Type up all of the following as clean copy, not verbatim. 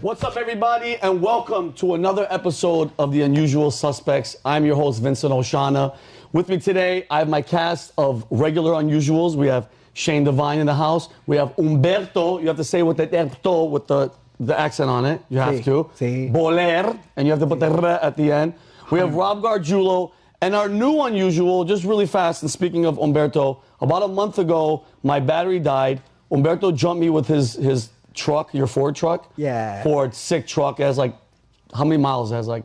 What's up, everybody, and welcome to another episode of The Unusual Suspects. I'm your host, Vincent Oshana. With me today, I have my cast of regular unusuals. We have Shane Devine in the house. We have Umberto. You have to say with the accent on it. You have to. Boler, and you have to put the r at the end. We have Rob Gargiulo, and our new unusual, just really fast, and speaking of Umberto, about a month ago, my battery died. Umberto jumped me with his truck, your Ford truck. Yeah. Ford, sick truck. It has like, how many miles? It has like,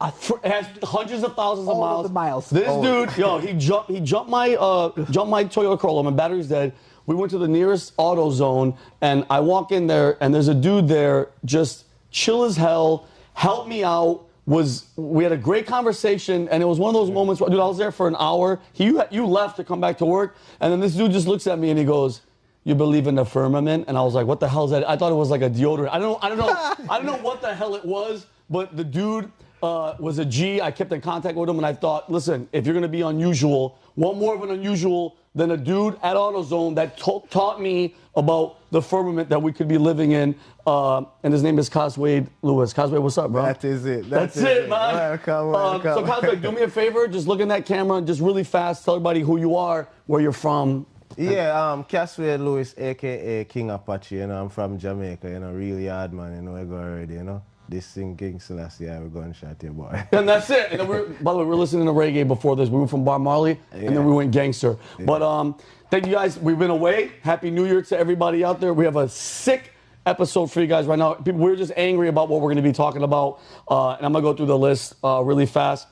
it has hundreds of thousands of miles. All the miles. This dude, yo, he jumped my Toyota Corolla. My battery's dead. We went to the nearest AutoZone, and I walk in there, and there's a dude there, just chill as hell, helped me out. We had a great conversation, and it was one of those moments where, dude, I was there for an hour. You left to come back to work, and then this dude just looks at me and he goes, "You believe in the firmament?" And I was like, "What the hell is that?" I thought it was like a deodorant. I don't know what the hell it was, but the dude was a G. I kept in contact with him, and I thought, listen, if you're gonna be unusual, what more of an unusual than a dude at AutoZone that taught me about the firmament that we could be living in, and his name is Coswade Lewis. Coswade, what's up, bro? That is it. That's it, man. Welcome. So Coswade, do me a favor, just look in that camera, just really fast, tell everybody who you are, where you're from. Yeah, Caswade Lewis, a.k.a. King Apache, you know, I'm from Jamaica, you know, really hard, man, you know, I go already, you know. This thing, King Selassie, I will go and shot your boy. And that's it. And then by the way, we were listening to reggae before this. We were from Bar Marley, and then we went gangster. Yeah. But thank you guys. We've been away. Happy New Year to everybody out there. We have a sick episode for you guys right now. We're just angry about what we're going to be talking about, and I'm going to go through the list really fast.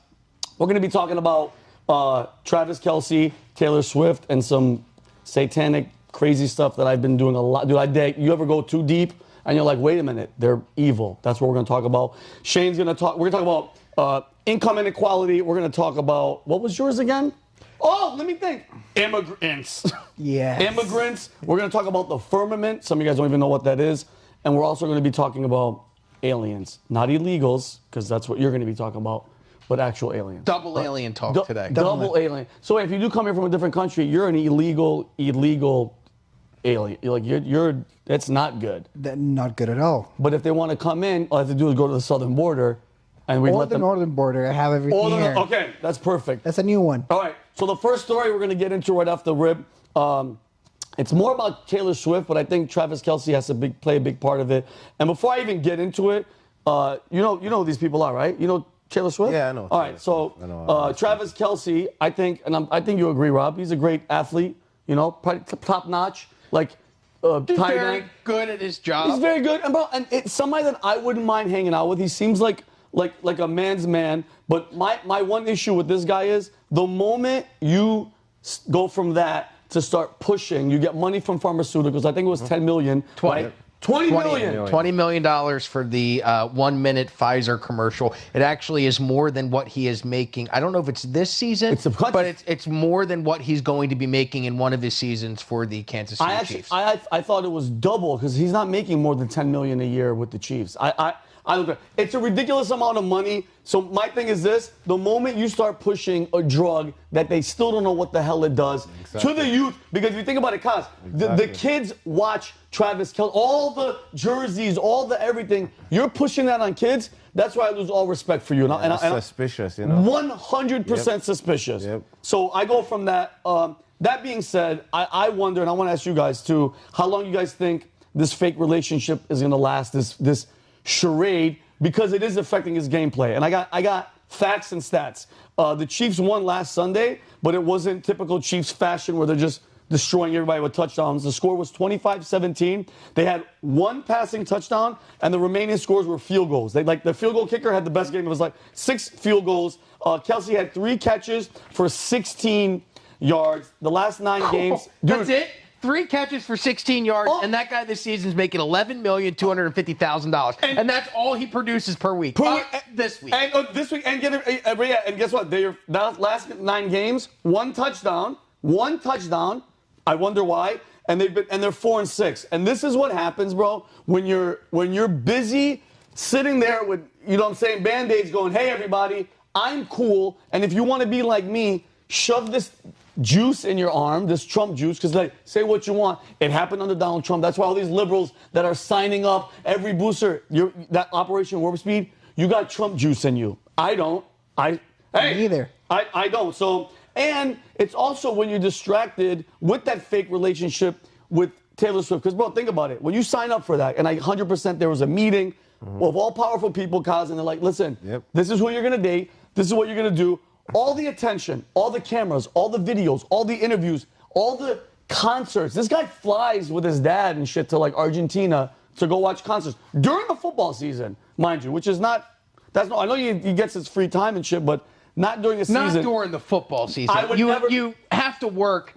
We're going to be talking about Travis Kelce, Taylor Swift, and some satanic, crazy stuff that I've been doing a lot. Dude, you ever go too deep? And you're like, wait a minute, they're evil. That's what we're going to talk about. Shane's going to talk. We're going to talk about income inequality. We're going to talk about, what was yours again? Oh, let me think. Immigrants. Yes. Immigrants. We're going to talk about the firmament. Some of you guys don't even know what that is. And we're also going to be talking about aliens. Not illegals, because that's what you're going to be talking about, but actual aliens. Double alien talk today. Double alien. So if you do come here from a different country, you're an illegal alien. You're that's not good. Not good at all. But if they want to come in, all they have to do is go to the southern border, and we let them. northern border. I have everything here. Okay, that's perfect. That's a new one. All right. So the first story we're going to get into right off the rip, it's more about Taylor Swift, but I think Travis Kelce has to play a big part of it. And before I even get into it, you know who these people are, right? You know Taylor Swift? Yeah, I know. All right. So Travis Kelce, I think, and I think you agree, Rob. He's a great athlete. You know, probably top notch. Like. He's very good at his job. He's very good, and it's somebody that I wouldn't mind hanging out with. He seems like a man's man. But my one issue with this guy is the moment you go from that to start pushing, you get money from pharmaceuticals. I think it was $10 million. 20. Right? $20 million. $20 million for the 1-minute Pfizer commercial. It actually is more than what he is making. I don't know if it's this season, but it's more than what he's going to be making in one of his seasons for the Kansas City Chiefs. I thought it was double because he's not making more than $10 million a year with the Chiefs. It's a ridiculous amount of money. So my thing is this: the moment you start pushing a drug that they still don't know what the hell it does to the youth, because if you think about it, Kaz, the kids watch Travis Kelce, all the jerseys, all the everything. You're pushing that on kids. That's why I lose all respect for you. And suspicious, you know. 100% suspicious. Yep. So I go from that. That being said, I wonder, and I want to ask you guys too, how long you guys think this fake relationship is going to last? This charade, because it is affecting his gameplay. And I got facts and stats. The Chiefs won last Sunday, but it wasn't typical Chiefs fashion where they're just destroying everybody with touchdowns. The score was 25-17. They had one passing touchdown, and the remaining scores were field goals. The field goal kicker had the best game. It was like 6 field goals. Kelce had 3 catches for 16 yards. The last 9 games. Dude, that's it? 3 catches for 16 yards, and that guy this season is making $11,250,000, and that's all he produces per week. This week. And this week, and guess what? Their last 9 games, 1 touchdown. I wonder why. And they're 4-6. And this is what happens, bro, when you're busy sitting there with, you know what I'm saying, Band-Aids going, hey everybody, I'm cool, and if you want to be like me, shove this juice in your arm, this Trump juice, because like, say what you want. It happened under Donald Trump. That's why all these liberals that are signing up every booster, that Operation Warp Speed, you got Trump juice in you. I don't. Hey, Neither. I don't. So, and it's also when you're distracted with that fake relationship with Taylor Swift. Because, bro, think about it. When you sign up for that, and 100% there was a meeting of all powerful people, Kaz, and they're like, listen, this is who you're going to date. This is what you're going to do. All the attention, all the cameras, all the videos, all the interviews, all the concerts. This guy flies with his dad and shit to like Argentina to go watch concerts during the football season, mind you, which is not, I know he gets his free time and shit, but not during the season. Not during the football season. You you have to work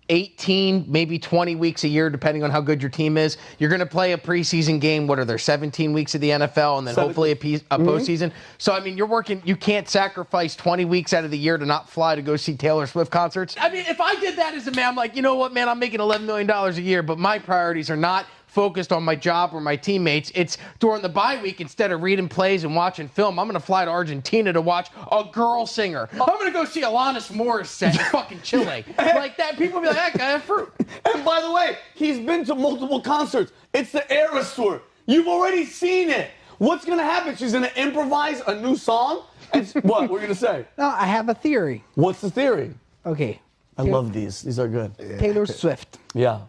18, maybe 20 weeks a year, depending on how good your team is. You're going to play a preseason game. What are there, 17 weeks of the NFL, and then hopefully a postseason? So, I mean, you're working. You can't sacrifice 20 weeks out of the year to not fly to go see Taylor Swift concerts. I mean, if I did that as a man, I'm like, you know what, man, I'm making $11 million a year, but my priorities are not focused on my job or my teammates. It's during the bye week, instead of reading plays and watching film, I'm going to fly to Argentina to watch a girl singer. I'm going to go see Alanis Morissette in fucking Chile. Like that, people be like, that guy has fruit. And by the way, he's been to multiple concerts. It's the Eras Tour. You've already seen it. What's going to happen? She's going to improvise a new song? And what? We're going to say? No, I have a theory. What's the theory? Okay. I love these. These are good. Taylor Swift. Yeah.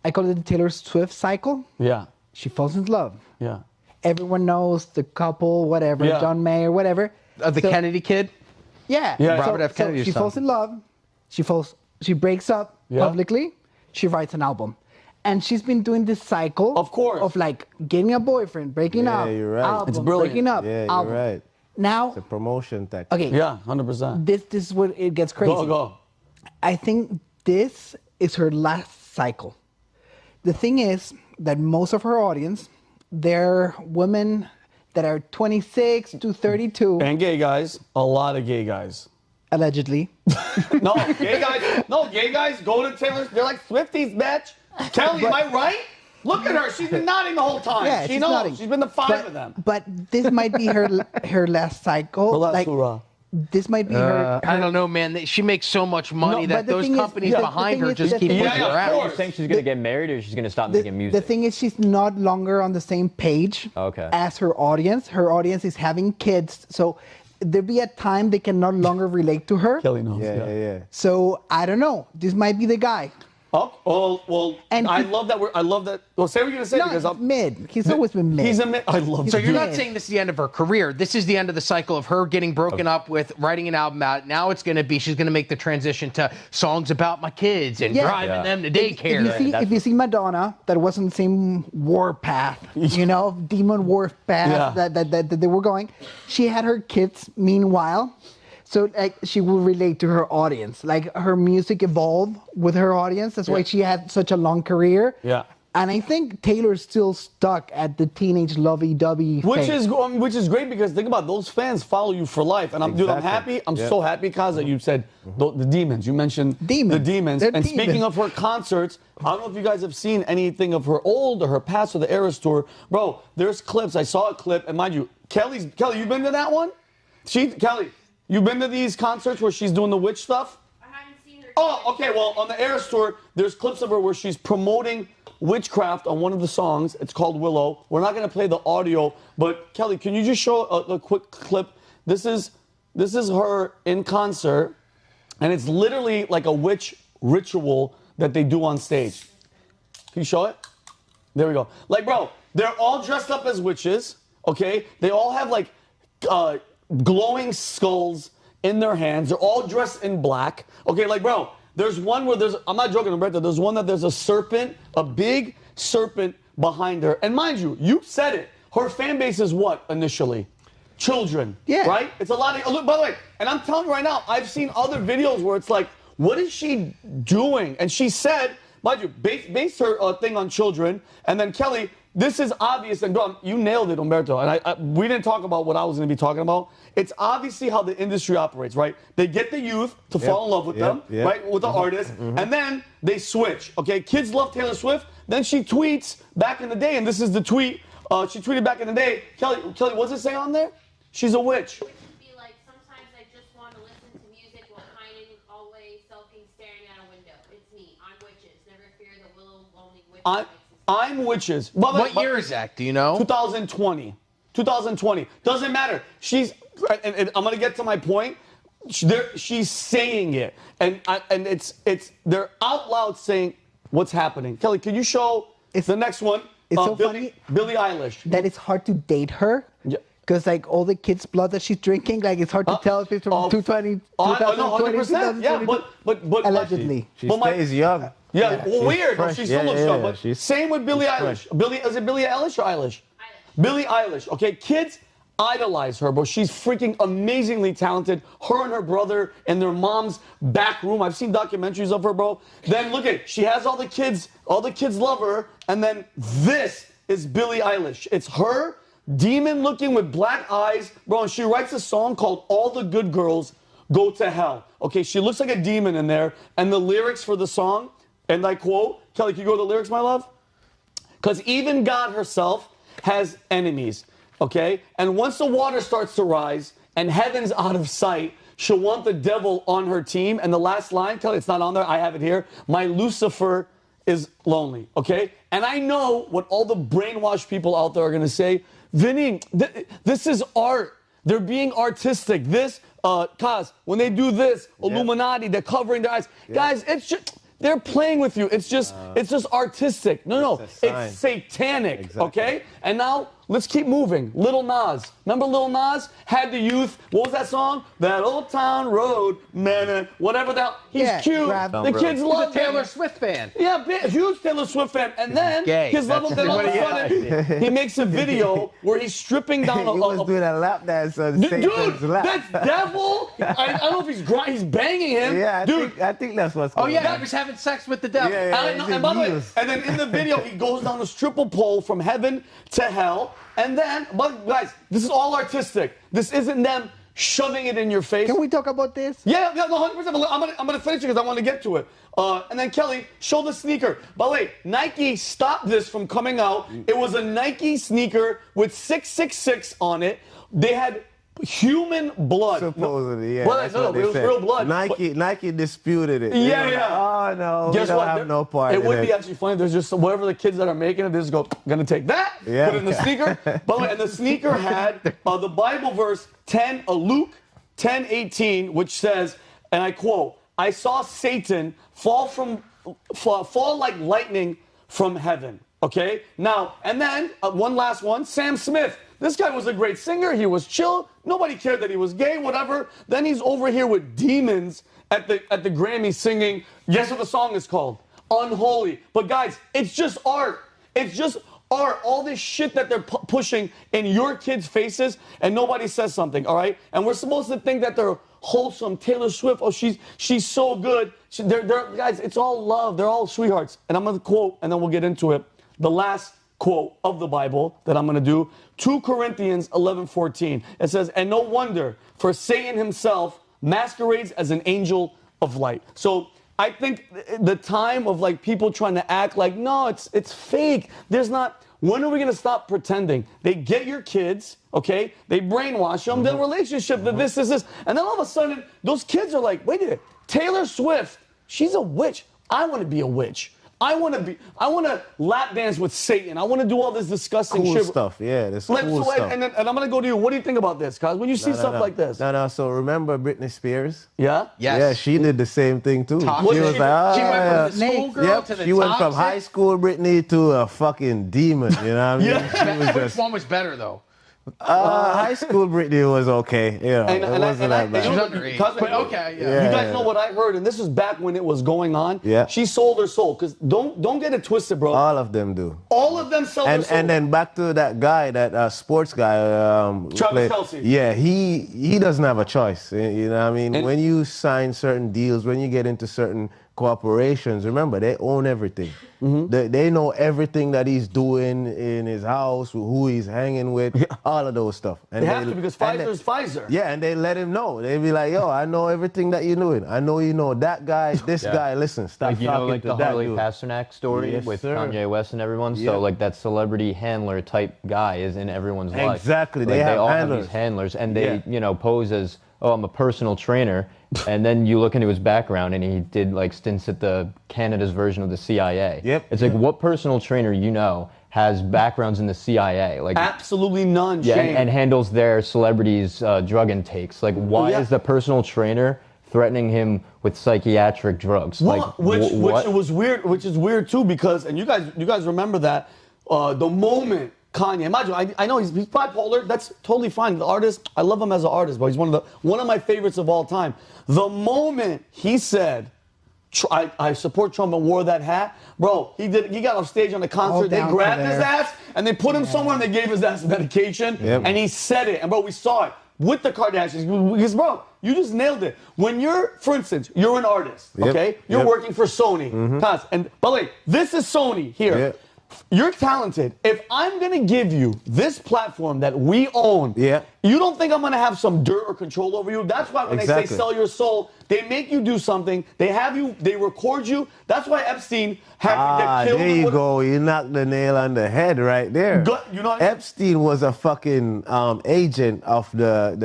I call it the Taylor Swift cycle. Yeah. She falls in love. Yeah. Everyone knows the couple, whatever, John Mayer, whatever. The Kennedy kid? Yeah. Robert F. Kennedy. She falls in love. She breaks up publicly. She writes an album. And she's been doing this cycle. Of course. Of like getting a boyfriend, breaking up. Yeah, you're right. Album, It's brilliant. breaking up. Yeah, album. you're right. Now. It's a promotion tactic. Okay. Yeah, 100%. This is where it gets crazy. Go. I think this is her last cycle. The thing is that most of her audience, they're women that are 26 to 32. And gay guys. A lot of gay guys. Allegedly. No, gay guys go to Taylor. They're like Swifties, bitch. Kelly, am I right? Look at her. She's been nodding the whole time. Yeah, she she's knows. nodding. She's been to five of them. But this might be her last cycle. Her last like, hurrah. This might be her. I don't know, man. She makes so much money No, that but the those thing is- companies the behind thing her is- just the keep thing pushing is- her of out. course. You think she's gonna get married, or she's gonna stop making music? The thing is, she's not longer on the same page Okay. as her audience. Her audience is having kids, so there'll be a time they can no longer relate to her. Kelly knows. Yeah. So I don't know. This might be the guy. Oh, well, And I he- love that. I love that. Well, say what you're going to say No, because he's mid. He's always been mid. He's a mid. I love So that. you're not Yeah. saying this is the end of her career. This is the end of the cycle of her getting broken up with, writing an album out. Now it's going to be, she's going to make the transition to songs about my kids and Yeah. driving Yeah. them to If daycare. you see Madonna, that was on the same warpath, demon warpath Yeah. that they were going. She had her kids meanwhile, so like she will relate to her audience. Like her music evolved with her audience. That's why she had such a long career. Yeah. And I think Taylor's still stuck at the teenage lovey-dovey Which phase. is great because think about it, those fans follow you for life, and I'm Exactly. happy. I'm Yeah. so happy, Kaz, that you said the demons. You mentioned Demons. the demons. They're And speaking demons. of her concerts, I don't know if you guys have seen anything of her old or her past or the Eras tour, bro. There's clips. I saw a clip, and mind you, Kelly, you been to that one? Kelly, you been to these concerts where she's doing the witch stuff? I haven't seen her. Oh, okay. Well, on the Eras tour, there's clips of her where she's promoting witchcraft on one of the songs. It's called Willow. We're not going to play the audio, but Kelly, can you just show a quick clip? This is her in concert, and it's literally like a witch ritual that they do on stage. Can you show it? There we go. Like, bro, they're all dressed up as witches, okay? They all have, like, glowing skulls in their hands. They're all dressed in black. Okay, like, bro, there's one where I'm not joking, Roberto, there's one that there's a serpent, a big serpent behind her. And mind you, you said it. Her fan base is what initially? Children, Yeah. right? It's a lot of, look, by the way, and I'm telling you right now, I've seen other videos where it's like, what is she doing? And she said, mind you, based her thing on children. And then Kelly, this is obvious, and bro, you nailed it, Umberto. And we didn't talk about what I was going to be talking about. It's obviously how the industry operates, right? They get the youth to fall in love with them, right, with the artist, and then they switch. Okay, kids love Taylor Swift. Then she tweets back in the day, and this is the tweet. She tweeted back in the day. Kelly, what's it say on there? She's a witch. Be like, sometimes I just want to listen to music while pining, always sulking, I'm witches. What year is that? Do you know? 2020. 2020. Doesn't matter. And I'm gonna get to my point. She's saying it, and they're out loud saying what's happening. Kelly, can you show the next one? It's so funny. Billie Eilish. That it's hard to date her. Yeah. Because like all the kids' blood that she's drinking, like it's hard to tell if it's from 2020, 100%. Yeah, but allegedly. She stays young. Yeah, well, weird. Fresh. She's still looks young. But same with Billie Eilish. Is it Billie Eilish or Eilish? Billie Eilish. Okay, kids idolize her, bro. She's freaking amazingly talented. Her and her brother in their mom's back room. I've seen documentaries of her, bro. Then look at, she has all the kids love her, and then this is Billie Eilish. It's her, demon looking with black eyes, bro, and she writes a song called All the Good Girls Go to Hell. Okay, she looks like a demon in there, and the lyrics for the song, and I quote, Kelly, can you go to the lyrics, my love? Because even God herself has enemies. Okay? And once the water starts to rise and heaven's out of sight, she'll want the devil on her team. And the last line, Kelly, it's not on there. I have it here. My Lucifer is lonely. Okay? And I know what all the brainwashed people out there are going to say. Vinny, this is art. They're being artistic. This, Kaz, when they do this, Illuminati, they're covering their eyes. Guys, it's just... They're playing with you. It's just artistic. No, it's satanic. Exactly. Okay? And now let's keep moving. Lil Nas. Remember Lil Nas had the youth. What was that song? That Old Town Road, man, whatever that. He's cute. The kids love him. Taylor Swift fan. Yeah, huge Taylor Swift fan. And then kids love him. Then all of a sudden, he makes a video where he's stripping down he was doing a lap dance on Satan's lap. That's devil. I don't know if he's banging him. Yeah, I think that's what's going on. Oh yeah, he was having sex with the devil. And by the way, and then in the video, he goes down a triple pole from heaven to hell. And then, but guys, this is all artistic. This isn't them shoving it in your face. Can we talk about this? Yeah, no, 100%. I'm gonna finish it because I want to get to it. And then Kelly, show the sneaker. By the way, Nike stopped this from coming out. It was a Nike sneaker with 666 on it. They had human blood. Supposedly, yeah. Well, no, it was real blood. Nike disputed it. Yeah. Oh no, Guess we don't what? have no part. It would be actually funny. There's just whatever the kids that are making it, they just gonna take that, put it in the sneaker. But and the sneaker had the Bible verse Luke 10:18, which says, and I quote, "I saw Satan fall like lightning from heaven." Okay. Now and then one last one, Sam Smith. This guy was a great singer. He was chill. Nobody cared that he was gay, whatever. Then he's over here with demons at the Grammy singing, guess what the song is called? Unholy. But guys, it's just art. It's just art. All this shit that they're pushing in your kids' faces, and nobody says something, all right? And we're supposed to think that they're wholesome. Taylor Swift, oh, she's so good. Guys, it's all love. They're all sweethearts. And I'm going to quote, and then we'll get into it. The last quote of the Bible that I'm going to do, 2 Corinthians 11:14. It says, and no wonder, for Satan himself masquerades as an angel of light. So I think the time of like people trying to act like, no, it's fake. There's not, when are we going to stop pretending? They get your kids, okay? They brainwash them, their relationship, that this. And then all of a sudden, those kids are like, wait a minute, Taylor Swift, she's a witch. I want to be a witch. I want to lap dance with Satan. I want to do all this disgusting cool shit. Stuff, yeah, this cool stuff. And I'm going to go to you. What do you think about this, guys? When you see stuff like this? No. So remember Britney Spears? Yeah? Yes. Yeah, she did the same thing too. She was like, she went from the schoolgirl to the she went from toxic. high school Britney to a fucking demon. You know what I mean? She was Which one was better though? High school Britney was okay. Yeah, it wasn't that bad. She was underage. But okay, yeah. You guys know what I heard, and this was back when it was going on. Yeah. She sold her soul. Because don't get it twisted, bro. All of them do. All of them sell their soul. And then back to that guy, that sports guy. Travis Kelce. Yeah, he doesn't have a choice. You know what I mean? When you sign certain deals, when you get into certain corporations, remember, they own everything. Mm-hmm. They know everything that he's doing in his house, who he's hanging with, all of those stuff. And they have to, because Pfizer's Pfizer. Yeah, and they let him know. They be like, yo, I know everything that you're doing. I know you know that guy, this guy. Listen, stop like, you talking know, like to the that Harley dude. Pasternak story with sir. Kanye West and everyone. Yeah. So like that celebrity handler type guy is in everyone's life. Exactly. Like, they have all handlers. have these handlers, and they pose as, oh, I'm a personal trainer. And then you look into his background and he did like stints at the Canada's version of the CIA. Yep. It's like, what personal trainer you know has backgrounds in the CIA? Like absolutely none. Yeah, Shane. and handles their celebrities' drug intakes. Like, why is the personal trainer threatening him with psychiatric drugs? Well, like, which was weird. Which is weird too, because and you guys remember that the moment Kanye. Imagine, I know he's bipolar. That's totally fine. The artist, I love him as an artist, but he's one of my favorites of all time. The moment he said, I support Trump and wore that hat, bro, he got off stage on the concert. They grabbed his ass and they put him somewhere and they gave his ass medication. And he said it. And bro, we saw it with the Kardashians. Because bro, you just nailed it. When you're, for instance, you're an artist, okay? You're working for Sony. And by the way, this is Sony here. You're talented. If I'm going to give you this platform that we own, you don't think I'm going to have some dirt or control over you? That's why when they say sell your soul, they make you do something. They have you, they record you. That's why Epstein had to get killed. There you go. You knocked the nail on the head right there. You know what I mean? Epstein was a fucking agent of the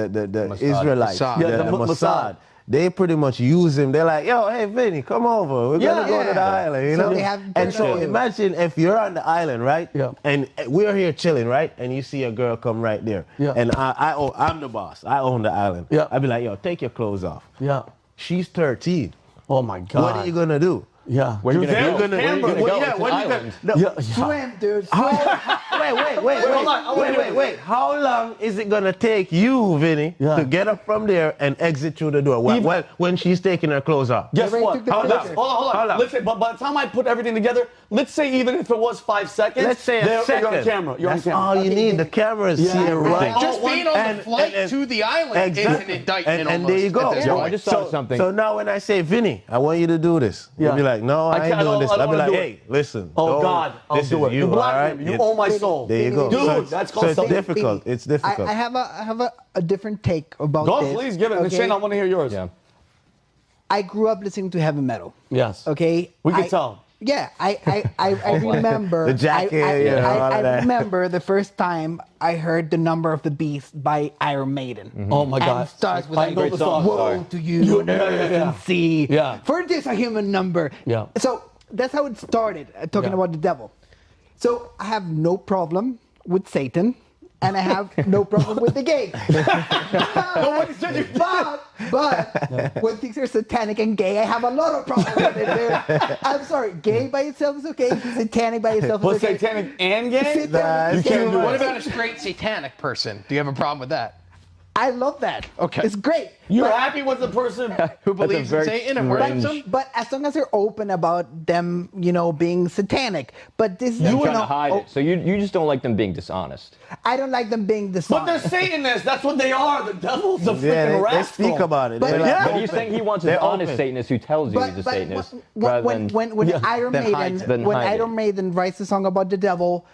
Israelites, the Mossad. They pretty much use him. They're like, yo, hey, Vinny, come over. We're going to go to the island, you know? And so imagine if you're on the island, right? And we're here chilling, right? And you see a girl come right there. And I'm the boss. I own the island. I'd be like, yo, take your clothes off. She's 13. Oh, my God. What are you going to do? Where you gonna go? Swim, dude. Wait. How long is it gonna take you, Vinny, to get up from there and exit through the door? When she's taking her clothes off. Guess what? Hold on. Listen, but by the time I put everything together, let's say even if it was 5 seconds, let's say a second. You're on camera. That's all you need. The camera is seeing right. Just being on the flight to the island is an indictment. And there you go. I just saw something. So now when I say, Vinny, I want you to do this, you'll be like, no, I ain't doing this. I'll be like, hey, listen. Oh, God, I'll do it. You own my soul. There you go. Dude, that's called it's difficult. It's difficult. I have a different take about this. Go, please give it. Okay. Shane, I want to hear yours. I grew up listening to heavy metal. Yes. Okay. We can tell. Yeah, I remember. The jacket, I remember the first time I heard The Number of the Beast by Iron Maiden. Oh my God! And it starts with like, woe to you, and see. For this a human number. So that's how it started, talking about the devil. So I have no problem with Satan. And I have no problem with the gay. but when things are satanic and gay, I have a lot of problems with it. I'm sorry, gay by itself is okay. Satanic by itself is okay. Satanic and gay? You can't do What about a straight satanic person? Do you have a problem with that? I love that. Okay. It's great. You're happy with the person who believes in Satan and worships him? But as long as they're open about them, being satanic. But this is trying to hide it. So you just don't like them being dishonest. I don't like them being dishonest. But they're Satanists. That's what they are. The devil's a freaking rascal. They speak about it. But he's saying he wants an honest Satanist who tells you he's a Satanist. When Iron Maiden writes a song about the devil,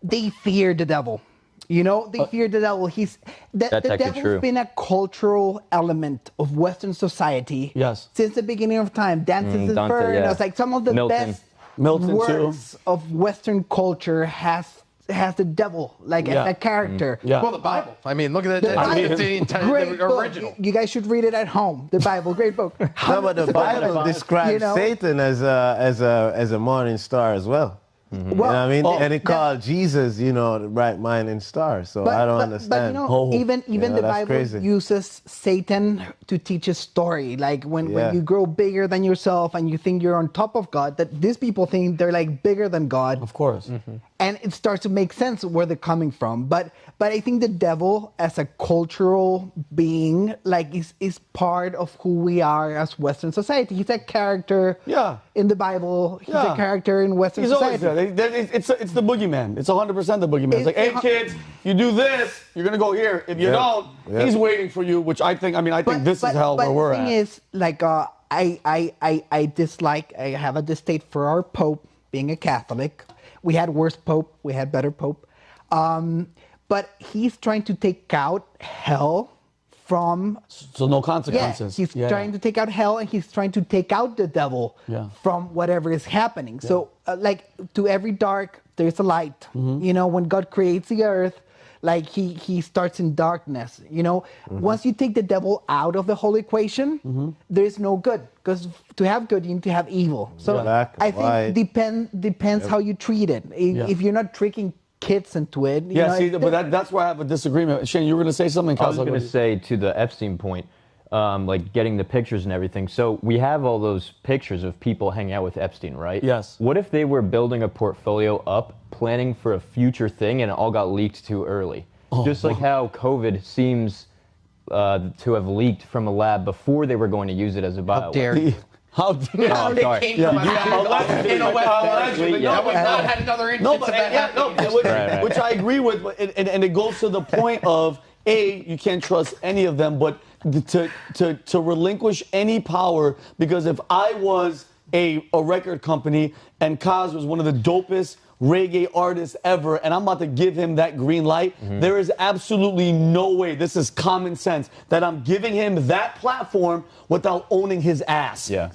they fear the devil. They fear the devil. The devil's been a cultural element of Western society since the beginning of time. Dances Inferno. It's like some of the best works of Western culture has the devil as a character. Well, the Bible. I mean, look at that. The original. You guys should read it at home. The Bible, great book. No, but the Bible describes Satan as a morning star as well. Well, you know what I mean? And it called Jesus, the bright morning star. So I don't understand. But even the Bible uses Satan to teach a story. Like when you grow bigger than yourself and you think you're on top of God, that these people think they're like bigger than God. Of course. And it starts to make sense where they're coming from. But I think the devil as a cultural being, is part of who we are as Western society. He's a character in the Bible. He's a character in Western society. Always there. It's the boogeyman. It's 100% the boogeyman. It's like, hey kids, you do this, you're gonna go here. If you don't, he's waiting for you. Which I think this is hell where we're at. But the thing is, I dislike. I have a distaste for our Pope being a Catholic. We had worse Pope. We had better Pope. But he's trying to take out hell from... So no consequences. Yeah, he's trying to take out hell, and he's trying to take out the devil from whatever is happening. So, to every dark, there's a light. When God creates the earth, like he starts in darkness. You know, once you take the devil out of the whole equation, there is no good, because to have good you need to have evil. So I think depends how you treat it. If you're not tricking kids into it, you know, but that's where I have a disagreement. Shane, you were going to say something. I was going to say to the Epstein point, like getting the pictures and everything. So we have all those pictures of people hanging out with Epstein, right? Yes. What if they were building a portfolio up, planning for a future thing, and it all got leaked too early? Just like how COVID seems to have leaked from a lab before they were going to use it as a bioweapon. How dare you? How dare it came from a lab in a web. We've not had another instance of that happening. Which I agree with, and it goes to the point of, you can't trust any of them, but to relinquish any power, because if I was a record company and Kaz was one of the dopest reggae artists ever, and I'm about to give him that green light, there is absolutely no way, this is common sense, that I'm giving him that platform without owning his ass. Yeah.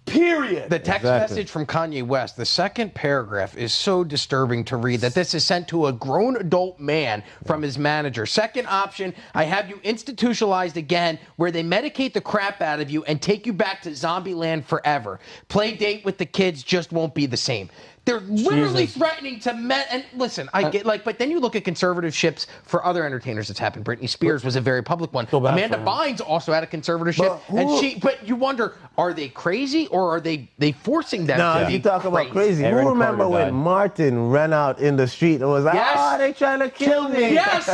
Period. The text message from Kanye West, the second paragraph is so disturbing to read that this is sent to a grown adult man from his manager. Second option, I have you institutionalized again, where they medicate the crap out of you and take you back to zombie land forever. Play date with the kids just won't be the same. They're literally threatening to and listen, I get but then you look at conservatorships for other entertainers that's happened. Britney Spears was a very public one. Amanda Bynes also had a conservatorship, but you wonder, are they crazy or are they forcing them to be you talk about crazy. Aaron Who remember Carter when died. Martin ran out in the street and was like, they trying to kill me. Yes.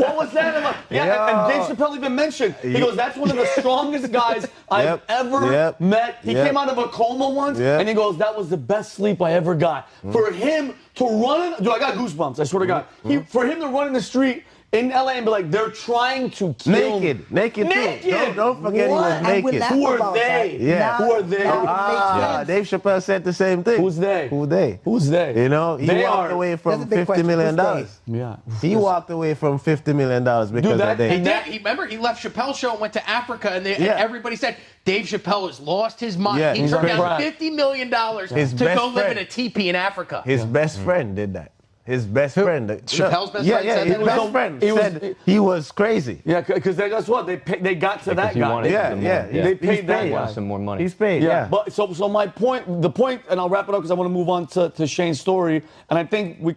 What was that about? And Dave Chappelle even mentioned, he goes, that's one of the strongest guys I've ever met. He came out of a coma once, and he goes, that was the best sleep I ever got. For him to run, dude, I got goosebumps, I swear to God. For him to run in the street in LA and be like, they're trying to kill Naked too. Don't forget he was naked. Who are they? Who are they? Dave Chappelle said the same thing. Who's they? Who they? Who's they? You know, he walked away from $50 million. Yeah. He walked away from $50 million because of that. Remember, he left Chappelle's show and went to Africa, and everybody said, Dave Chappelle has lost his mind. Yeah, he turned down $50 million to go live in a teepee in Africa. His best friend did that. His best friend. Chappelle's best friend said his that? best friend said he was crazy. Yeah, because guess what? They got to that guy. They paid that guy some more money. He's paid, But so my point, and I'll wrap it up because I want to move on to Shane's story. And I think we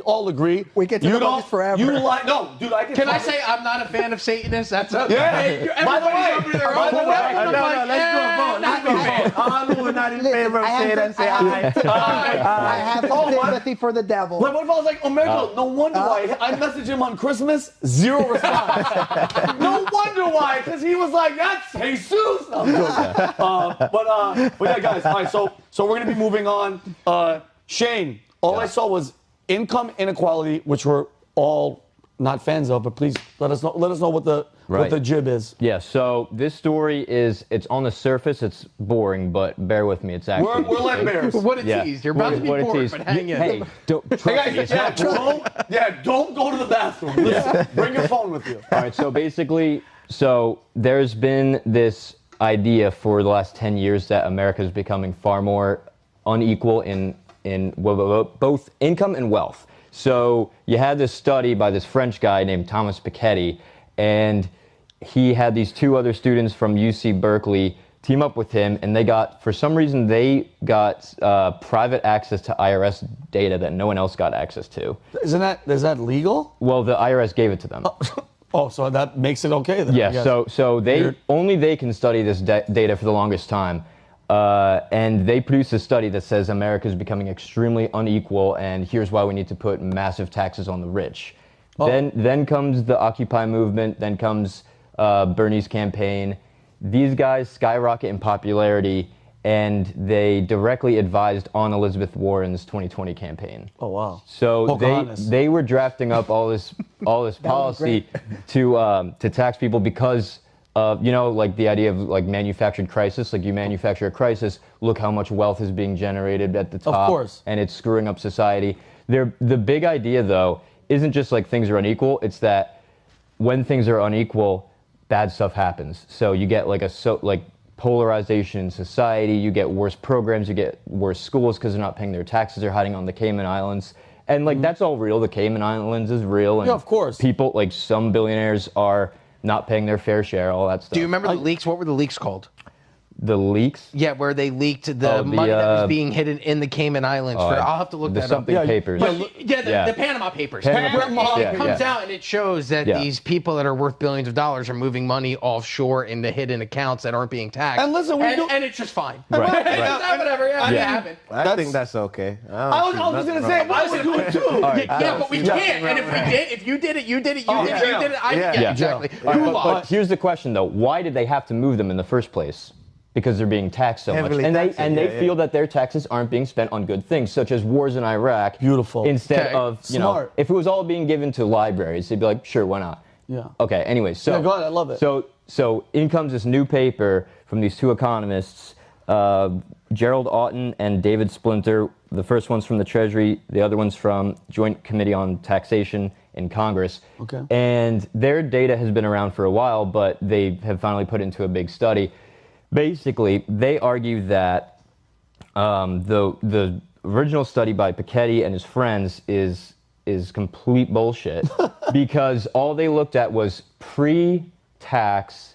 all agree. We get to talk about this forever. Dude, Can I say I'm not a fan of Satanists? That's okay. By the way, let's do a vote. I'm not in favor of Satan. Say I have sympathy for the devil. Like, what if I was like, America, no wonder why. I messaged him on Christmas, 0 response. No wonder why, because he was like, that's Jesus. No, I'm joking. But yeah, guys, all right, so we're going to be moving on. Shane, I saw was income inequality, which we're all not fans of, but please let us know what the jib is. Yeah, so this story it's on the surface, it's boring, but bear with me, it's actually... We're like bears. What a tease. You're about to be bored, but hang in. Hey, don't go to the bathroom. Listen, bring your phone with you. All right, so basically, there's been this idea for the last 10 years that America is becoming far more unequal in both income and wealth. So you had this study by this French guy named Thomas Piketty, and he had these two other students from UC Berkeley team up with him, and for some reason, they got private access to IRS data that no one else got access to. Is that legal? Well, the IRS gave it to them. So that makes it okay then. Yeah, so they can study this data for the longest time. And they produced a study that says America is becoming extremely unequal, and here's why we need to put massive taxes on the rich. Then comes the Occupy movement, then comes Bernie's campaign. These guys skyrocket in popularity, and they directly advised on Elizabeth Warren's 2020 campaign. Oh wow! So they were drafting up all this policy to tax people because of like the idea of like manufactured crisis. Like you manufacture a crisis, look how much wealth is being generated at the top, of course, and it's screwing up society. The big idea though isn't just like things are unequal. It's that when things are unequal, bad stuff happens. So you get like polarization in society. You get worse programs. You get worse schools because they're not paying their taxes. They're hiding on the Cayman Islands. And like that's all real. The Cayman Islands is real. And yeah, of course. People like some billionaires are not paying their fair share, all that stuff. Do you remember the leaks? What were the leaks called? The leaks? Yeah, where they leaked the money that was being hidden in the Cayman Islands. I'll have to look that up. Something papers. The Panama Papers. Panama. It comes out and it shows that these people that are worth billions of dollars are moving money offshore into hidden accounts that aren't being taxed. And listen, and it's just fine. Right. Whatever. Yeah, it happened. I think that's okay. I was just going to say, I would do it too. Yeah, but we can't. And if we did, if you did it, you did it, you did it. Yeah, exactly. But here's the question, though. Why did they have to move them in the first place? Because they're being taxed so much. They feel that their taxes aren't being spent on good things, such as wars in Iraq. Beautiful. Instead of, you know, if it was all being given to libraries, they'd be like, sure, why not? Yeah. Okay, anyway, so. Yeah, go ahead, I love it. So in comes this new paper from these two economists, Gerald Oughton and David Splinter. The first one's from the Treasury, the other one's from Joint Committee on Taxation in Congress. Okay. And their data has been around for a while, but they have finally put into a big study. Basically, they argue that the original study by Piketty and his friends is complete bullshit because all they looked at was pre-tax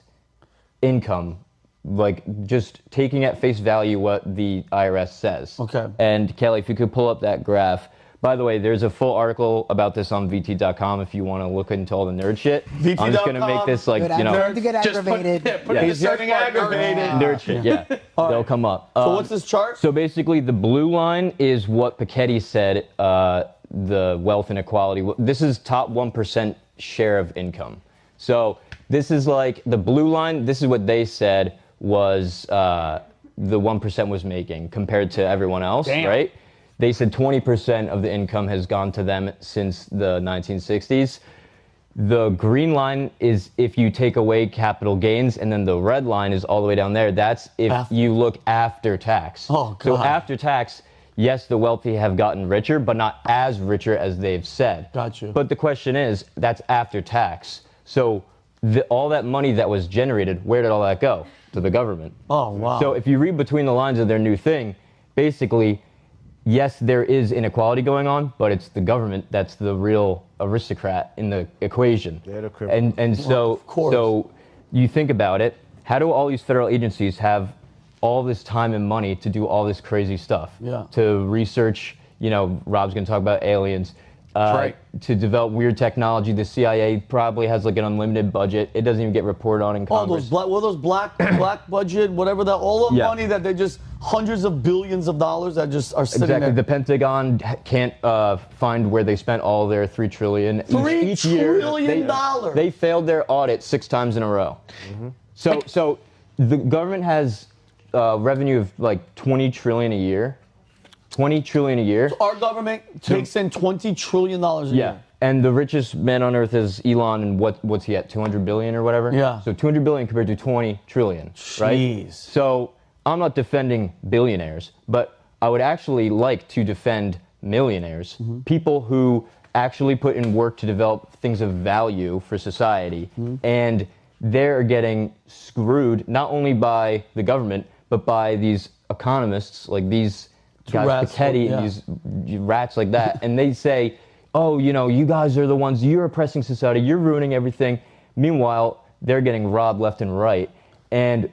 income, like just taking at face value what the IRS says. Okay. And Kelly, if you could pull up that graph. By the way, there's a full article about this on VT.com if you want to look into all the nerd shit. VT.com. I'm just going to make this like, you know. To get aggravated. He's getting aggravated. Nerd shit, yeah. They'll come up. So what's this chart? So basically, the blue line is what Piketty said, the wealth inequality. This is top 1% share of income. So this is like the blue line. This is what they said was the 1% was making compared to everyone else, right? They said 20% of the income has gone to them since the 1960s. The green line is if you take away capital gains, and then the red line is all the way down there. That's if you look after tax. Oh, God. So after tax, yes, the wealthy have gotten richer, but not as richer as they've said. Got you. But the question is, that's after tax. So all that money that was generated, where did all that go? To the government. Oh, wow. So if you read between the lines of their new thing, basically, yes, there is inequality going on, but it's the government that's the real aristocrat in the equation. They're the criminals. And so, of course. So you think about it, how do all these federal agencies have all this time and money to do all this crazy stuff? Yeah. To research, you know, Rob's going to talk about aliens. Right. To develop weird technology. The CIA probably has like an unlimited budget. It doesn't even get reported on in Congress. All those black budget, whatever that, all the money that they just hundreds of billions of dollars that just are sitting there. The Pentagon can't find where they spent all their $3 trillion each year. They failed their audit 6 times in a row. Mm-hmm. So the government has revenue of like $20 trillion a year. $20 trillion a year. So our government takes in $20 trillion a year. Yeah. And the richest man on earth is Elon, and what's he at, 200 billion or whatever? Yeah. So 200 billion compared to 20 trillion, right? Jeez. So I'm not defending billionaires, but I would actually like to defend millionaires, people who actually put in work to develop things of value for society, and they're getting screwed not only by the government, but by these economists, like these guys, Piketty, these rats like that, and they say, oh, you know, you guys are the ones, you're oppressing society, you're ruining everything. Meanwhile, they're getting robbed left and right. And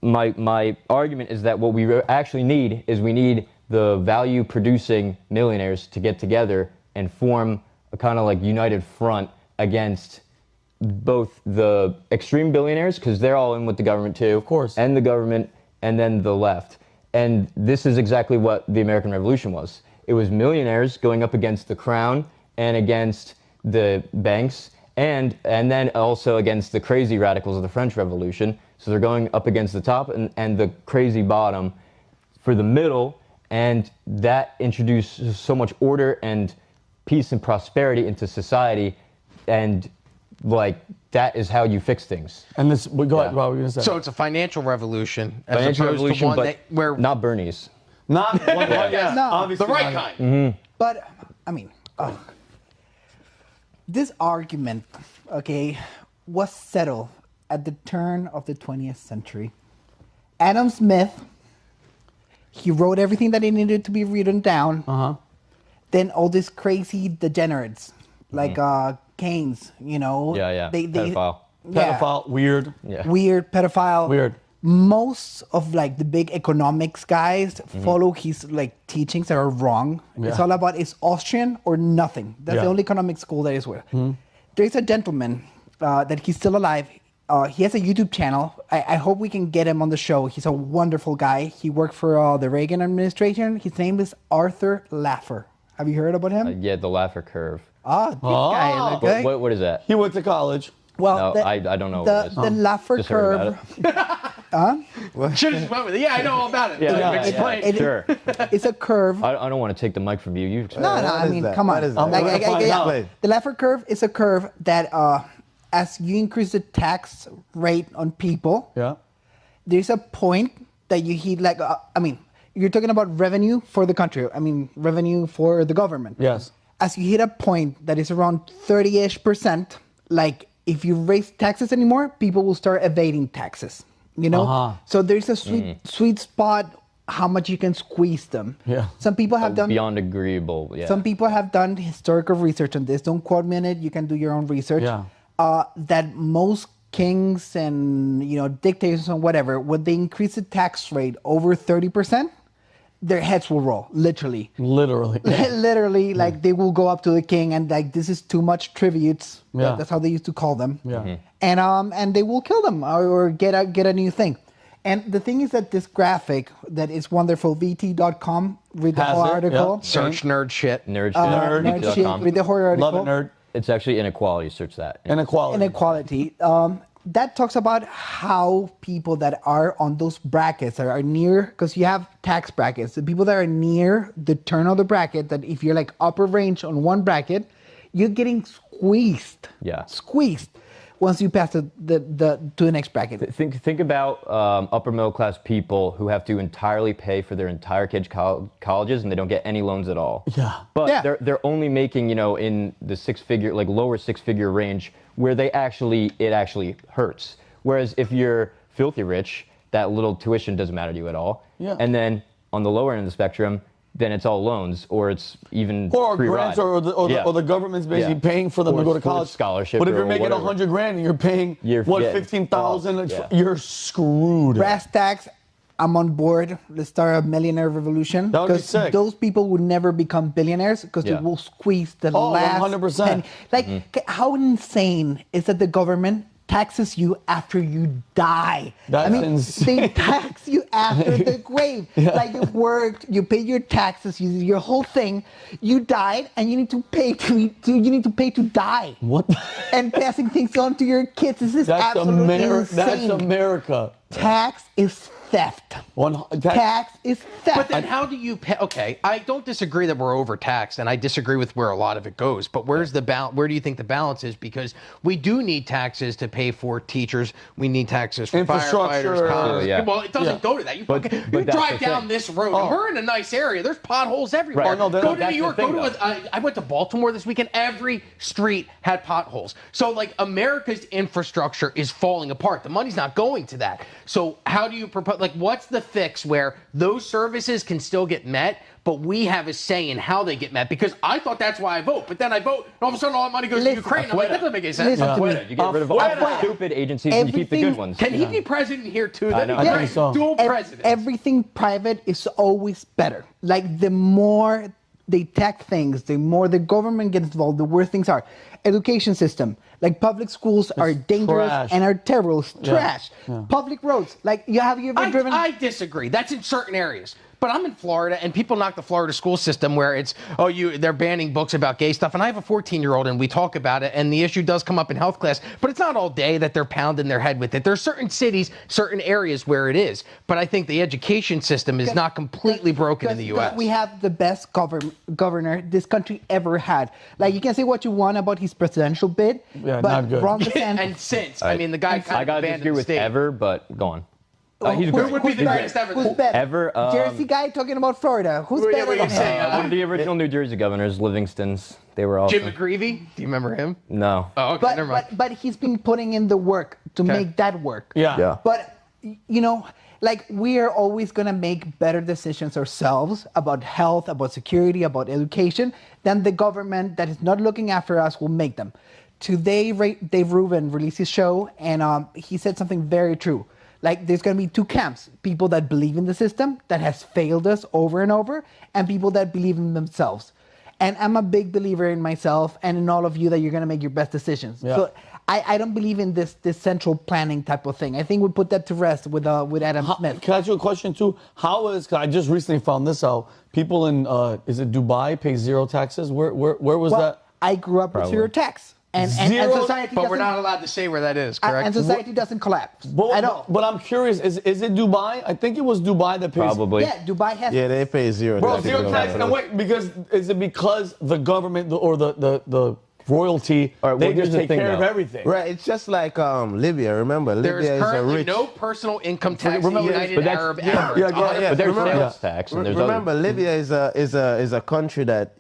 my argument is that what we actually need is we need the value-producing millionaires to get together and form a kind of like united front against both the extreme billionaires, because they're all in with the government too, of course, and the government, and then the left. And this is exactly what the American Revolution was. It was millionaires going up against the crown and against the banks and then also against the crazy radicals of the French Revolution. So they're going up against the top and the crazy bottom for the middle, and that introduced so much order and peace and prosperity into society, and like that is how you fix things. And this, go ahead, Rob, we're gonna say. So it's a financial revolution, as Financial opposed revolution, to one but where not Bernie's. Not one, No. obviously the right not. kind. But, I mean, this argument, okay, was settled at the turn of the 20th century. Adam Smith, he wrote everything that he needed to be written down. then all these crazy degenerates like Keynes, you know. Yeah. They Pedophile. Pedophile, weird. Yeah. Weird, pedophile. Weird. Most of like the big economics guys follow his like teachings that are wrong. It's all about it's Austrian or nothing. That's the only economic school that is with. There's a gentleman that he's still alive. He has a YouTube channel. I hope we can get him on the show. He's a wonderful guy. He worked for the Reagan administration. His name is Arthur Laffer. Have you heard about him? Yeah, the Laffer curve. This guy. Okay. What is that? He went to college. Well, No, I don't know what it is. The Laffer Just heard curve. about it. Should have just went with it. Yeah, I know all about it. Yeah, Explain. Sure. It's a curve. I don't want to take the mic from you. You explain. No, What I is mean, that? come on. What is that? Like, find out. The Laffer curve is a curve that, as you increase the tax rate on people, Yeah. there's a point that you hit. Like, you're talking about revenue for the country. I mean, revenue for the government. Yes. As you hit a point that is around 30-ish%, like if you raise taxes anymore, people will start evading taxes. You know. So there's a sweet spot. How much you can squeeze them. Yeah. Some people have done Beyond agreeable. Yeah. Some people have done historical research on this. Don't quote me on it. You can do your own research. Yeah. That most kings and dictators and whatever, when they increase the tax rate over 30%, their heads will roll. Literally. Literally, like they will go up to the king and like this is too much tributes. Yeah. That's how they used to call them. Yeah. And they will kill them or get a new thing. And the thing is that this graphic that is wonderful, vt.com, read the Has whole it, article. yeah. Search nerd shit. Nerd Nerd shit, shit. read the whole article. Love it, nerd. It's actually inequality. Search that. Inequality. Inequality. That talks about how people that are on those brackets that are near, because you have tax brackets, the people that are near the turn of the bracket, that if you're like upper range on one bracket, you're getting squeezed. Yeah. Squeezed once you pass to the next bracket. Think about upper middle class people who have to entirely pay for their entire kids' colleges and they don't get any loans at all. Yeah. But Yeah. they're only making in the lower six figure range where it actually hurts. Whereas if you're filthy rich, that little tuition doesn't matter to you at all. Yeah. And then on the lower end of the spectrum, then it's all loans, or it's even Or free grants, ride. or the government's basically paying for them Or to go to sports college. scholarship But if or you're making whatever. $100,000 and you're paying You're getting 15,000, yeah. you're screwed. Brass tacks, I'm on board. Let's start a millionaire revolution. That would be sick. Those people would never become billionaires because Yeah. they will squeeze the Oh, last 100%. penny. Like, how insane is that the government taxes you after you die? That's insane. They tax you after the grave. Like you worked, you paid your taxes, you did your whole thing. You died, and you need to pay to die. What? And passing things on to your kids. This is That's absolutely insane. That's America. Tax is theft. Tax is theft. But then how do you pay? Okay, I don't disagree that we're overtaxed, and I disagree with where a lot of it goes. But where's the balance? Where do you think the balance is? Because we do need taxes to pay for teachers. We need taxes for Infrastructure. firefighters. Cops. Yeah. Well, it doesn't go to that. You But you that's drive the down thing. this road. And we're in a nice area. There's potholes everywhere. Right. Oh, no, go to that's New the York. thing, Go to I went to Baltimore this weekend. Every street had potholes. So like America's infrastructure is falling apart. The money's not going to that. So how do you propose? Like, what's the fix where those services can still get met, but we have a say in how they get met? Because I thought that's why I vote, but then I vote, and all of a sudden all that money goes to Ukraine. I'm like, that doesn't make any sense. Listen to me. You get rid of all the stupid agencies and you keep the good Everything- ones. Can he be president here too? I know. I think so. Dual president. Everything private is always better. Like the more they tax things, the more the government gets involved, the worse things are. Education system, like public schools are dangerous trash. and are terrible. It's trash. Yeah. Public roads, like you ever driven? I disagree. That's in certain areas. But I'm in Florida, and people knock the Florida school system where it's, they're banning books about gay stuff. And I have a 14-year-old, and we talk about it, and the issue does come up in health class. But it's not all day that they're pounding their head with it. There are certain cities, certain areas where it is. But I think the education system is not completely broken in the U.S. We have the best governor this country ever had. Like you can say what you want about his presidential bid, Yeah, but not good. Ron DeSantis. And since, I mean, the guy I kind of gotta abandoned disagree the with state. ever, but go on. He's Who great. would be the greatest ever? Who's better? Ever, Jersey guy talking about Florida. Who's Yeah, better what are than you him? saying? One of the original New Jersey governors, Livingston's. They were awesome. Jim McGreevey? Do you remember him? No. Oh, okay, never mind. But he's been putting in the work to make that work. Yeah. Yeah. But like we are always going to make better decisions ourselves about health, about security, about education than the government that is not looking after us will make them. Today, Dave Rubin released his show, and he said something very true. Like, there's going to be two camps: people that believe in the system that has failed us over and over, and people that believe in themselves. And I'm a big believer in myself and in all of you that you're going to make your best decisions. Yeah. So I don't believe in this central planning type of thing. I think we put that to rest with Adam Smith. Can I ask you a question too? Cause I just recently found this out. People in is it Dubai pay zero taxes? Where was that? I grew up with zero tax. And society but we're not allowed to say where that is, correct? And society doesn't collapse at all. But I'm curious, is it Dubai? I think it was Dubai that pays. Probably. Yeah, Dubai has. Yeah, they pay zero. Bro, tax. zero tax. And wait, is it because the government or the royalty, All right, they well, here's just the take thing, care of though. everything? Right, it's just like Libya. Remember, There Libya is is a currently rich. no personal income tax in the United but that's- Arab yeah, Emirates. go ahead. Yeah, But there's remember- sales tax and there's Remember, other. Libya is a country that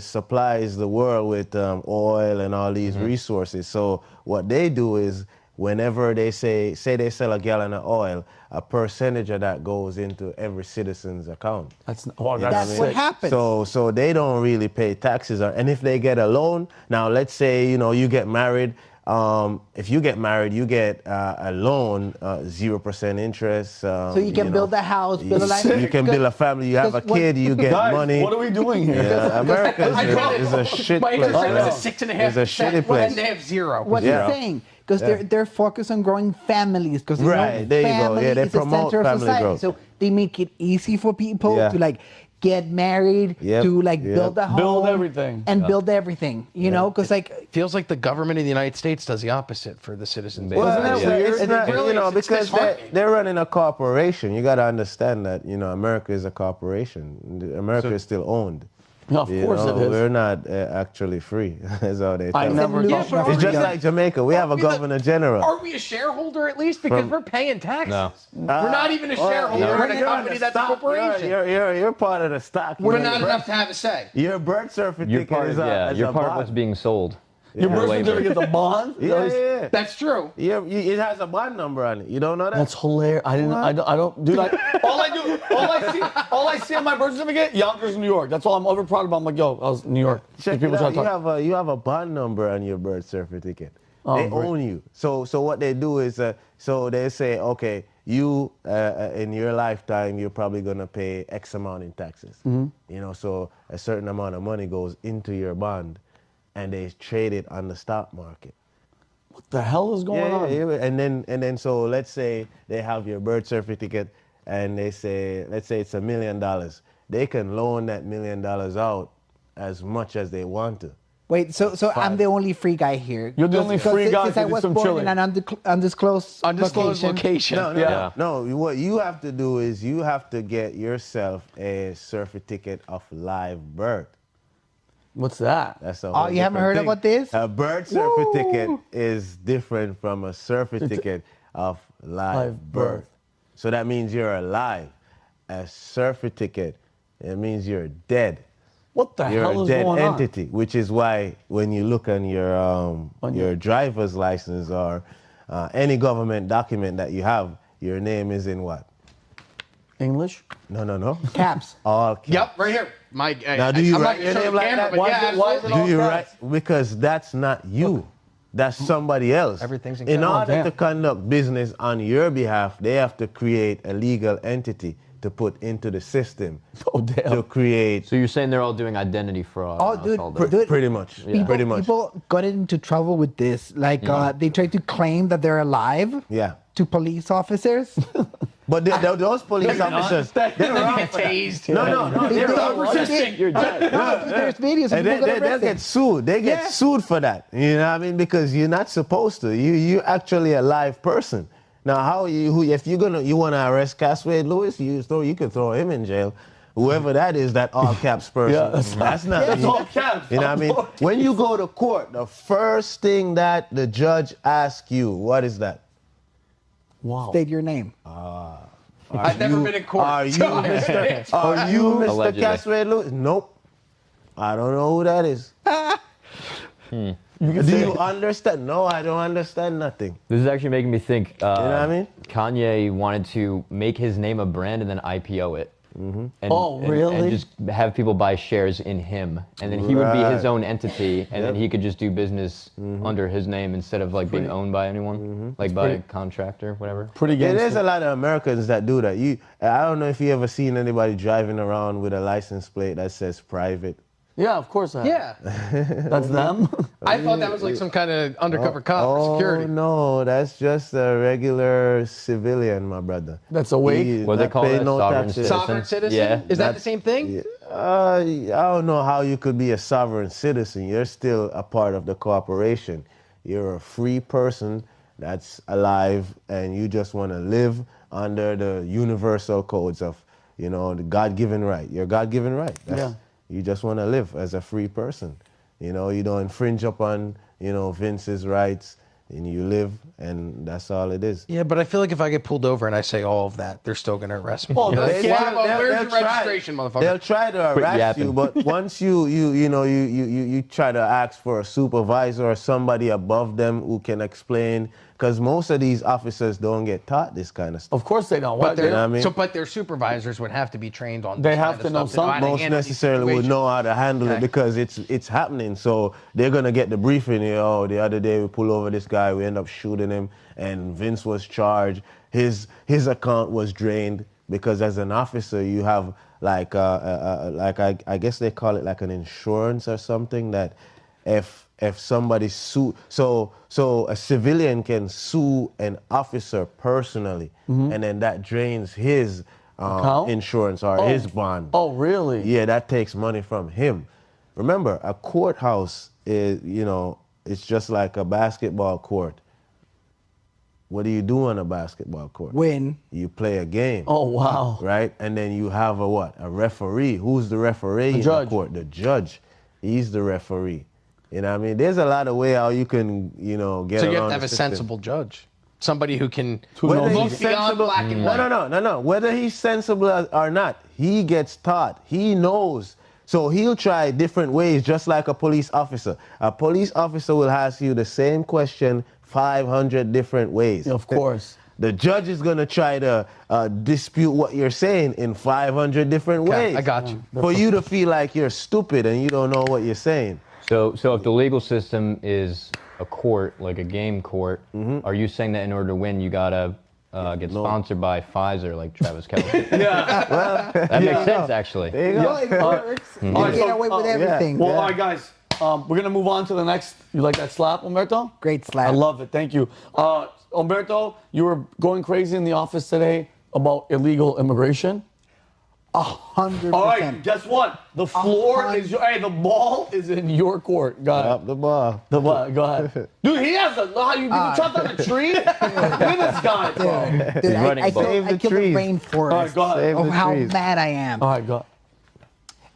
supplies the world with oil and all these resources. So what they do is, whenever they say they sell a gallon of oil, a percentage of that goes into every citizen's account. That's That's what happens. So they don't really pay taxes. And if they get a loan, now let's say you get married. If you get married, you get a loan, 0% interest. So you can build a house, build a life. You can build a family. You have a kid. You get Guys, money. what are we doing here? Yeah, America is a shit My place. interest rate Right? is 6.5%. It's a shitty place. And they have zero. What Yeah. he's saying, because they're focused on growing families. Because Right, there you go. family Yeah, they is the promote center of family society. growth. So they make it easy for people Yeah. to get married, Yep, to yep. build a home, Build everything. and build everything. You know, because Feels like the government of the United States does the opposite for the citizens. Well, Isn't that it's, weird? it's not, Really, it's because disheartening. they're running a corporation. You got to understand that, America is a corporation. America is still owned. Of course it is. We're not actually free. That's how they I tell never Yeah, thought but It's just like Jamaica. We have a governor general. Are we a shareholder at least? Because we're paying taxes. No. We're not even a shareholder in a company that's a corporation. You're part of the stock. We're not enough to have a say. Your birth certificate You're part is of, a, is you're a part of bond. what's being sold. Your birth Labor. certificate, the bond? Yeah. That's true. It has a bond number on it. You don't know that? That's hilarious. I don't, dude. All I see on my birth certificate, Yonkers, New York. That's all I'm over proud about. I'm like, yo, I was in New York. Check People it out. try to talk. You have a bond number on your birth certificate. They great. own you. So what they do is, so they say, okay, you in your lifetime, you're probably gonna pay X amount in taxes. So a certain amount of money goes into your bond, and they trade it on the stock market. What the hell is going on? Yeah. And then so let's say they have your birth certificate, and let's say it's $1 million. They can loan that $1 million out as much as they want to. Wait, so I'm the only free guy here. You're the only free guy Since I to do was some born chilling. in an undisclosed Location. No. What you have to do is you have to get yourself a certificate of live birth. What's that? That's a Oh, whole you haven't different heard thing. about this? A birth certificate is different from a certificate of live birth. So that means you're alive. A certificate, it means you're dead. What the You're hell a is dead going entity, which is why when you look on your driver's license or any government document that you have, your name is in what? on? English? No. Caps. All caps. Yep, right here. Now, do you I'm write not your sure name the like camera, that? but yeah, Why is it Do all you caps? write? Because that's not you. That's somebody else. Everything's in in caps. order damn. to conduct business on your behalf, they have to create a legal entity to put into the system Oh, damn. to create. So you're saying they're all doing identity fraud? Oh, and dude, all that. dude. Pretty much. Pretty much. People got into trouble with this. They tried to claim that they're alive Yeah. to police officers. But those police officers, they're wrong for that. tased. No, they're wrong for that. Resisting. You're dead. No, there's videos of And people got they'll arrested. get sued. They get Yeah. sued for that. You know what I mean? Because you're not supposed to. You're actually a live person. Now, if you want to arrest Caswade Lewis, you can throw him in jail. Whoever that is, that all caps person. Yeah, that's not. That's you. all caps. You know what I mean? When you go to court, the first thing that the judge asks you, what is that? Wow. State your name. I've never been in court. Are you Mr. Allegedly. Caswade Lewis? Nope. I don't know who that is. Do you understand? No, I don't understand nothing. This is actually making me think. You know what I mean? Kanye wanted to make his name a brand and then IPO it. Mm-hmm. Really? And just have people buy shares in him, and then he would be his own entity, and then he could just do business under his name instead of like being owned by anyone, like by a contractor, whatever. Pretty gangster. There's a lot of Americans that do that. I don't know if you ever seen anybody driving around with a license plate that says private. Yeah, of course I have. Yeah. That's them? I thought that was like some kind of undercover cop or security. Oh, no, that's just a regular civilian, my brother. That's a wake? What they call pay that, no sovereign taxes. citizen? Sovereign citizen? Yeah. Is that the same thing? I don't know how you could be a sovereign citizen. You're still a part of the corporation. You're a free person that's alive, and you just want to live under the universal codes of, the God-given right. Your God-given right. You just want to live as a free person. You don't infringe upon, Vince's rights, and you live, and that's all it is. Yeah, but I feel like if I get pulled over and I say all of that, they're still going to arrest me. Well, Where's they'll your registration, motherfucker? They'll try to arrest you, but once you try to ask for a supervisor or somebody above them who can explain, because most of these officers don't get taught this kind of stuff. Of course they don't. But What, but their supervisors would have to be trained on. They this have kind to of know stuff to something. how to Most handle these necessarily would situations. know how to handle it Okay. because it's happening. So they're gonna get the briefing. The other day we pull over this guy, we end up shooting him, and Vince was charged. His account was drained because as an officer you have like I guess they call it like an insurance or something that if somebody sue, so a civilian can sue an officer personally, and then that drains his insurance or his bond. Oh, really? Yeah, that takes money from him. Remember, a courthouse is, it's just like a basketball court. What do you do on a basketball court? Win. You play a game. Oh, wow. Right? And then you have a referee. Who's the referee in the court? The judge. He's the referee. You know what I mean? There's a lot of way how you can, get around So you have to have the a system. sensible judge. Somebody who can Whether look he's beyond sensible, black and white. no. Whether he's sensible or not, he gets taught. He knows. So he'll try different ways, just like a police officer. A police officer will ask you the same question 500 different ways. Of course. The judge is going to try to dispute what you're saying in 500 different ways. I got you. For you to feel like you're stupid and you don't know what you're saying. So if the legal system is a court, like a game court, are you saying that in order to win, you gotta get sponsored by Pfizer, like Travis Kelce? Yeah. That makes sense, actually. There you go. It works. You get away with everything. Well, all right, guys. We're going to move on to the next. You like that slap, Umberto? Great slap. I love it. Thank you. Umberto, you were going crazy in the office today about illegal immigration. 100%. All right, guess what? The floor is your. Hey, the ball is in your court. Go ahead. Up the ball. The ball. Go ahead. Dude, he has a. You chopped down a tree? Look at this guy, bro. Dude, running I ball. killed Save the the trees. rainforest. All right, go ahead. Save Of the how trees. mad I am. All right, go ahead.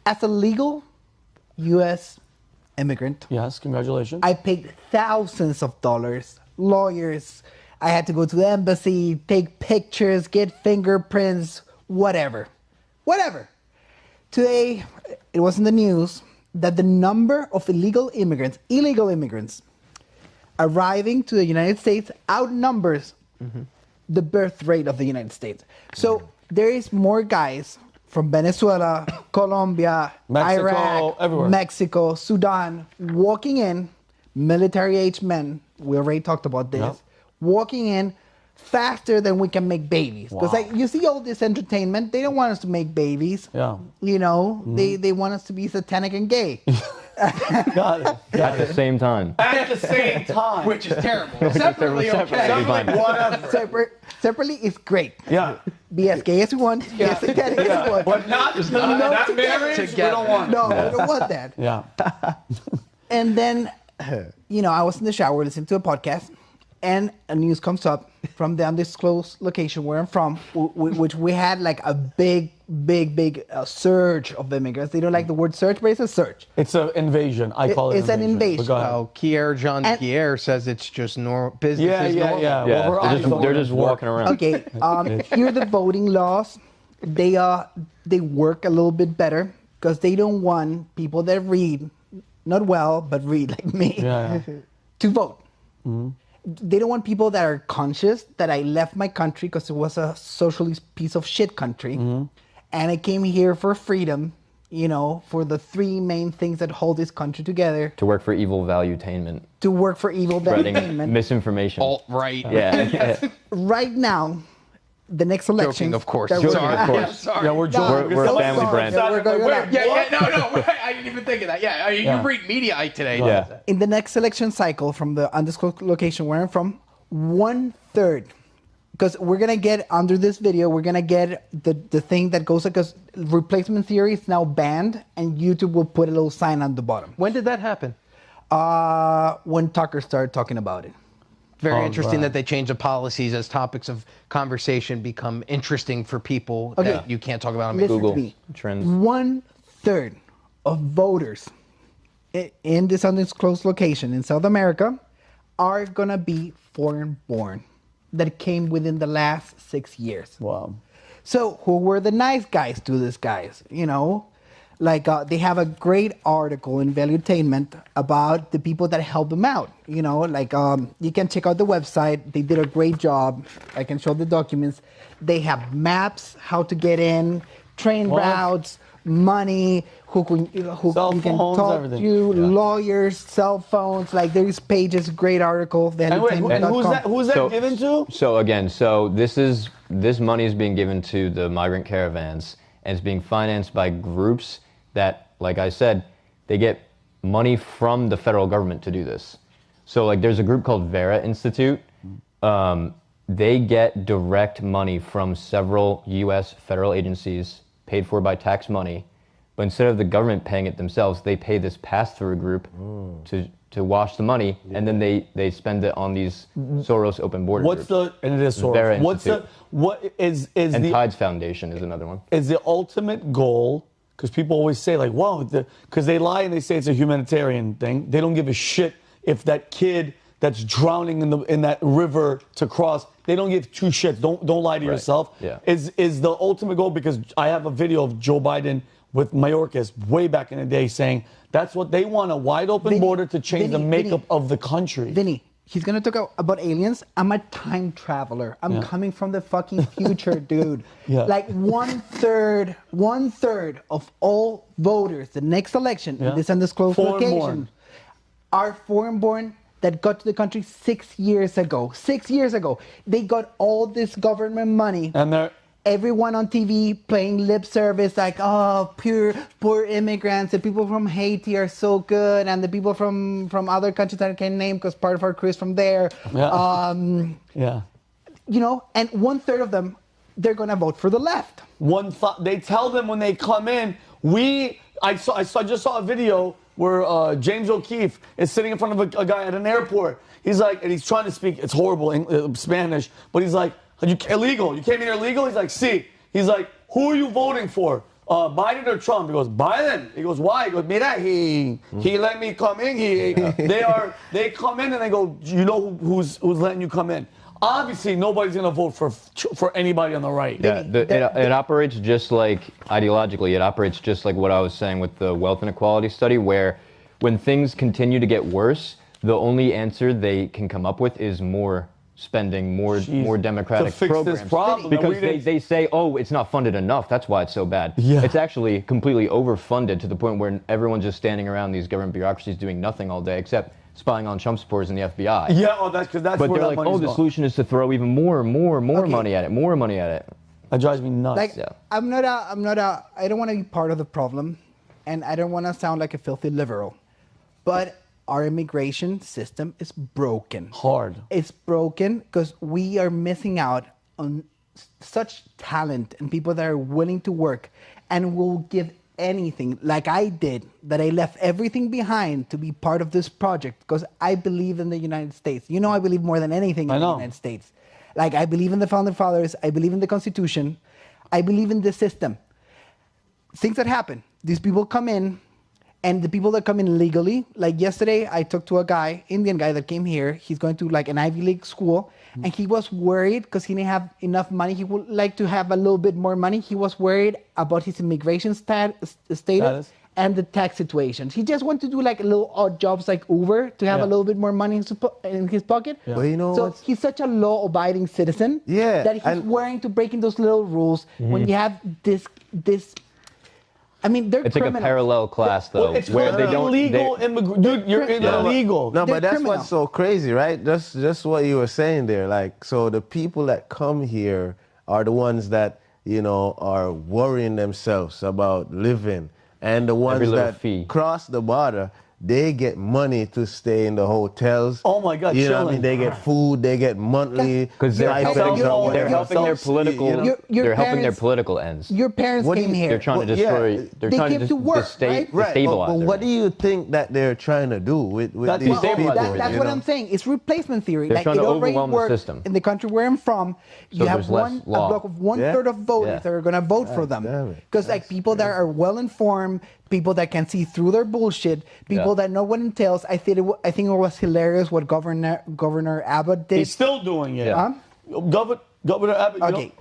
As a legal U.S. immigrant, Yes, congratulations. I paid thousands of dollars, lawyers. I had to go to the embassy, take pictures, get fingerprints, whatever. Today, it was in the news that the number of illegal immigrants arriving to the United States outnumbers the birth rate of the United States. So there is more guys from Venezuela, Colombia, Mexico, Iraq, everywhere. Mexico, Sudan, walking in, military-age men, we already talked about this, Yep. walking in faster than we can make babies. Because Wow. like you see all this entertainment, they don't want us to make babies. Yeah. They want us to be satanic and gay. Got it. At the same time. At the same time. Which is terrible. Separately, okay. Whatever. Separately is great. Yeah. Be as gay as you want, be as satanic as you want. But not that marriage. We together. don't want. No, we don't want that. Yeah. And then, I was in the shower listening to a podcast, and a news comes up from the undisclosed location where I'm from, which we had like a big surge of immigrants. They don't like the word surge, but it's a surge. It's an invasion. I call it It's an invasion. But go ahead. Oh, Jean-Pierre says it's just business Yeah, is yeah, normal. yeah. Yeah, Well, they're just walking around. Okay, here are the voting laws. They work a little bit better because they don't want people that read not well, but read like me, to vote. They don't want people that are conscious that I left my country because it was a socialist piece of shit country. And I came here for freedom, you know, for the three main things that hold this country together. To work for evil valuetainment. To work for evil valuetainment. Misinformation. Alt-right. Yeah. Right now, the next election. Joking, of course. Joking, of course. Sorry. Yeah, we're joking. We're a family brand. We're going on. No. I didn't even think of that. Yeah, you read Mediaite today. Yeah. In the next election cycle, from the undisclosed location where I'm from, 1/3, because we're gonna get under this video, we're gonna get the thing that goes, because replacement theory is now banned, and YouTube will put a little sign on the bottom. When did that happen? When Tucker started talking about it. Very interesting that they change the policies as topics of conversation become interesting for people that you can't talk about on Listen Google to me. Trends. 1/3 of voters in this undisclosed location in South America are gonna be foreign born that came within the last 6 years. Wow. So who were the nice guys to these guys? You know, like they have a great article in Valuetainment about the people that help them out. You know, like you can check out the website. They did a great job. I can show the documents. They have maps, how to get in, train routes, money, who Cell you can phones, talk everything. to, lawyers, cell phones. Like there's pages, great article. And wait, valuetainment.com. who's that given to? So again, this money is being given to the migrant caravans, and it's being financed by groups that, like I said, they get money from the federal government to do this. So like there's a group called Vera Institute. They get direct money from several U.S. federal agencies paid for by tax money. But instead of the government paying it themselves, they pay this pass-through group to wash the money, and then they spend it on these Soros open border What's groups. and it is Soros. Vera What's Institute. what is And the Tides Foundation is another one. is the ultimate goal? Because people always say like, wow, because they lie and they say it's a humanitarian thing. They don't give a shit if that kid that's drowning in that river to cross. They don't give two shits. Don't lie to yourself. Yeah. Is the ultimate goal, because I have a video of Joe Biden with Mayorkas way back in the day saying that's what they want, a wide open border to change the makeup of the country. Vinny, he's gonna talk about aliens. I'm a time traveler. I'm coming from the fucking future, dude. Like 1/3 of all voters, the next election, in this undisclosed location, are foreign born that got to the country 6 years ago. 6 years ago. They got all this government money. And they're everyone on TV playing lip service like, oh, poor immigrants. The people from Haiti are so good, and the people from other countries that I can't name because part of our crew is from there. You know, and 1/3 of them, they're gonna vote for the left. They tell them when they come in. I just saw a video where James O'Keefe is sitting in front of a guy at an airport. He's like, and he's trying to speak. It's horrible Spanish, but he's like, illegal. You came in here illegal? He's like, see. He's like, who are you voting for? Biden or Trump? He goes, Biden. He goes, why? He goes, mira, he let me come in. They come in and they go, you know who's letting you come in? Obviously, nobody's going to vote for anybody on the right. Yeah, it operates just like, ideologically, it operates just like what I was saying with the wealth inequality study, where when things continue to get worse, the only answer they can come up with is more spending, more democratic to fix programs. This problem. Because they say, oh, it's not funded enough, that's why it's so bad. Yeah. It's actually completely overfunded to the point where everyone's just standing around these government bureaucracies doing nothing all day except spying on Trump supporters in the FBI. Yeah, that's But where they're that like, money's the going. solution is to throw even more money at it, more money at it. That drives me nuts. Like, I don't want to be part of the problem, and I don't want to sound like a filthy liberal, but our immigration system is broken. Hard. It's broken because we are missing out on such talent and people that are willing to work and will give anything, like I did, that I left everything behind to be part of this project because I believe in the United States. You know, I believe more than anything in the United States. Like, I believe in the Founding Fathers. I believe in the Constitution. I believe in the system. Things that happen. These people come in, and the people that come in legally, like yesterday, I talked to a guy, Indian guy that came here. He's going to like an Ivy League school, and he was worried because he didn't have enough money. He would like to have a little bit more money. He was worried about his immigration status, and the tax situations. He just wants to do like little odd jobs like Uber to have a little bit more money in his pocket. Yeah. But you know so he's such a law-abiding citizen that he's willing to break in those little rules when you have this. I mean, they're it's criminals. like a parallel class, though, where they don't. Illegal immigrant, dude. You're illegal. No, but that's criminal. what's so crazy, right? Just what you were saying there. Like, so the people that come here are the ones that are worrying themselves about living, and the ones that cross the border, they get money to stay in the hotels. Oh my God, you know what I mean? They get food, they get monthly. Because they're helping their political. They're helping their political ends. Your parents came here. They're trying to destroy. They're trying to destabilize. But what do you think that they're trying to do with these people? That's what I'm saying. It's replacement theory. They're like trying it to already overwhelm the works system. in the country where I'm from. You have a block of 1/3 of voters that are going to vote for them. Because like people that are well informed, people that can see through their bullshit, people that know what it entails. I think it was hilarious what Governor Abbott did. He's still doing it. Huh? Governor Abbott. Okay.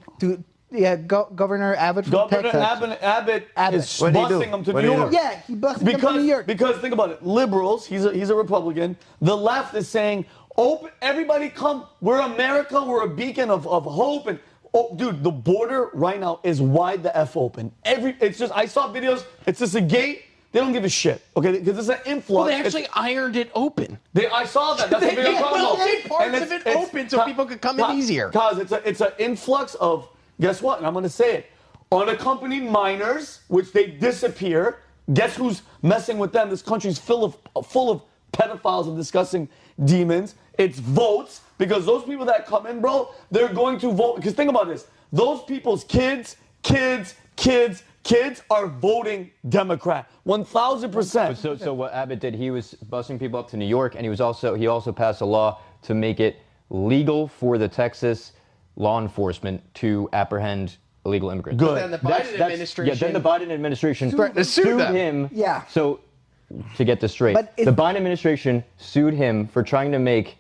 Governor Abbott from Texas. Abbott is busing him to New York. Yeah, he busted him to New York. Because think about it, liberals. He's a Republican. The left is saying, "Open, everybody, come. We're America. We're a beacon of hope." And dude, the border right now is wide the f open. It's just I saw videos. It's just a gate. They don't give a shit, okay? Because it's an influx. Well, they actually ironed it open. I saw that. That's the video I'm talking about. They made parts of it open so people could come in easier. Because it's an influx of, guess what? And I'm going to say it. Unaccompanied minors, which they disappear. Guess who's messing with them? This country's full of pedophiles and disgusting demons. It's votes, because those people that come in, bro, they're going to vote. Because think about this. Those people's kids are voting Democrat, 1,000%. So what Abbott did, he was busing people up to New York, and he also passed a law to make it legal for the Texas law enforcement to apprehend illegal immigrants. Good. Then the Biden administration. Yeah, then the Biden administration sued him. Yeah. So to get this straight, the Biden administration sued him for trying to make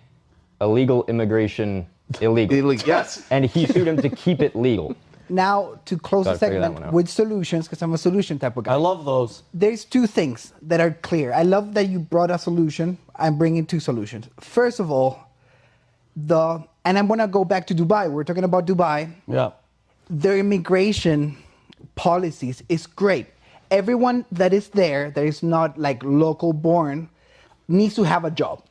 illegal immigration illegal. Yes. And he sued him to keep it legal. Now, to close the segment with solutions, because I'm a solution type of guy. I love those. There's two things that are clear. I love that you brought a solution. I'm bringing two solutions. First of all, and I'm going to go back to Dubai. We're talking about Dubai. Yeah. Their immigration policies is great. Everyone that is there, that is not like local born, needs to have a job.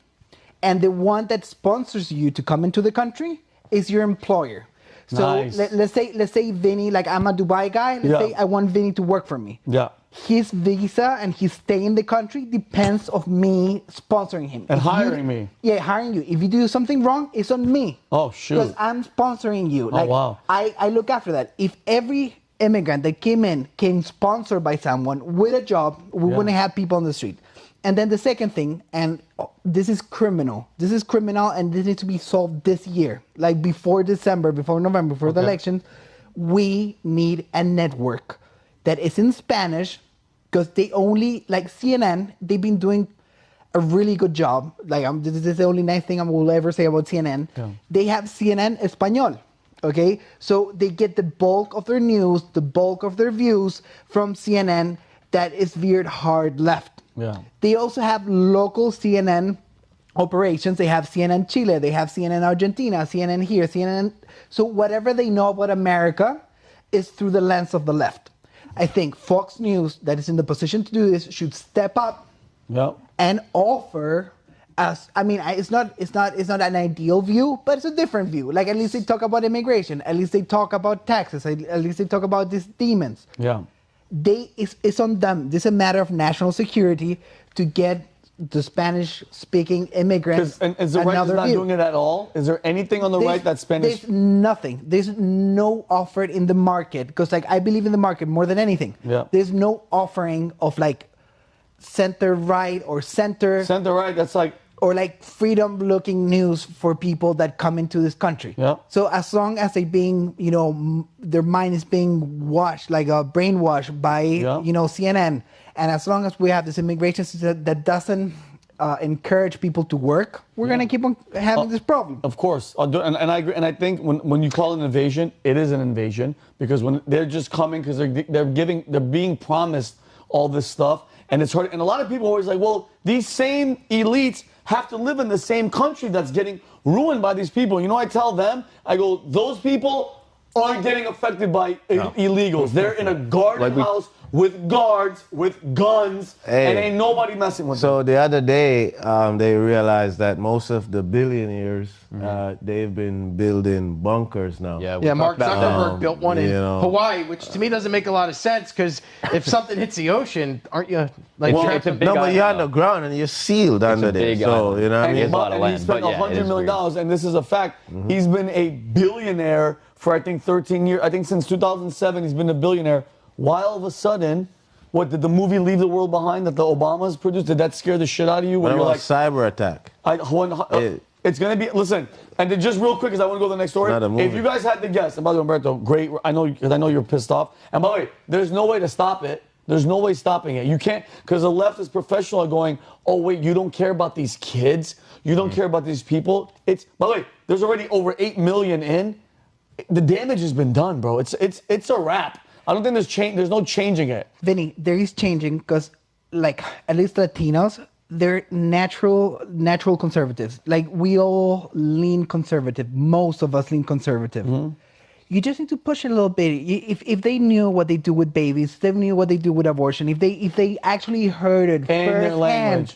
And the one that sponsors you to come into the country is your employer. So nice. let's say Vinny, like I'm a Dubai guy. Let's say I want Vinny to work for me. Yeah. His visa and his stay in the country depends of me sponsoring him. And hiring me. Yeah, hiring you. If you do something wrong, it's on me. Oh, shoot. Because I'm sponsoring you. Oh, wow. I look after that. If every immigrant that came sponsored by someone with a job, we wouldn't have people on the street. And then the second thing, and this is criminal. This is criminal, and this needs to be solved this year. Like before December, before November, before the elections, we need a network that is in Spanish, because they only, like CNN, they've been doing a really good job. Like this is the only nice thing I will ever say about CNN. Yeah. They have CNN Español. Okay, so they get the bulk of their news, the bulk of their views from CNN that is veered hard left. Yeah. They also have local CNN operations. They have CNN Chile, they have CNN Argentina, CNN here, CNN. So whatever they know about America is through the lens of the left. I think Fox News, that is in the position to do this, should step up and offer us. I mean, it's not an ideal view, but it's a different view. Like at least they talk about immigration, at least they talk about taxes, at least they talk about these demons. Yeah. It's on them. This is a matter of national security to get the Spanish-speaking immigrants. And is the right not doing it at all? Is there anything on the right that's Spanish? There's nothing. There's no offer in the market, because like I believe in the market more than anything. Yeah. There's no offering of like center right or center. Center right. That's like. Or like freedom-looking news for people that come into this country. Yeah. So as long as they being, their mind is being washed, like brainwashed by, CNN, and as long as we have this immigration system that doesn't encourage people to work, we're gonna keep on having this problem. Of course, and I agree. And I think when you call it an invasion, it is an invasion, because when they're just coming because they're being promised all this stuff. And it's hard. And a lot of people are always like, well, these same elites have to live in the same country that's getting ruined by these people. You know, I tell them, I go, those people aren't getting affected by illegals. They're in a garden house with guards, with guns, and ain't nobody messing with them. So the other day, they realized that most of the billionaires, they've been building bunkers now. Yeah, Mark Zuckerberg built one in Hawaii, which to me doesn't make a lot of sense, because if something hits the ocean, aren't you like? Well, it's a big but you're on the ground and you're sealed under there. So you know what I mean. And he spent $100 million, and this is a fact. He's been a billionaire for I think 13 years. I think since 2007 he's been a billionaire. Why all of a sudden, what, did the movie Leave the World Behind that the Obamas produced, did that scare the shit out of you? When you're like, cyber attack. It's going to be, listen, and then just real quick, because I want to go to the next story. If you guys had to guess, and by the way, Umberto, great, I know you're pissed off. And by the way, there's no way to stop it. There's no way stopping it. You can't, because the left is professional at going, oh wait, you don't care about these kids? You don't care about these people? It's, by the way, there's already over 8 million in. The damage has been done, bro. It's a wrap. I don't think there's no changing it. Vinny, there is changing because, like, at least Latinos, they're natural conservatives. Like, we all lean conservative. Most of us lean conservative. You just need to push it a little bit. If they knew what they do with babies, if they knew what they do with abortion, if they actually heard it firsthand,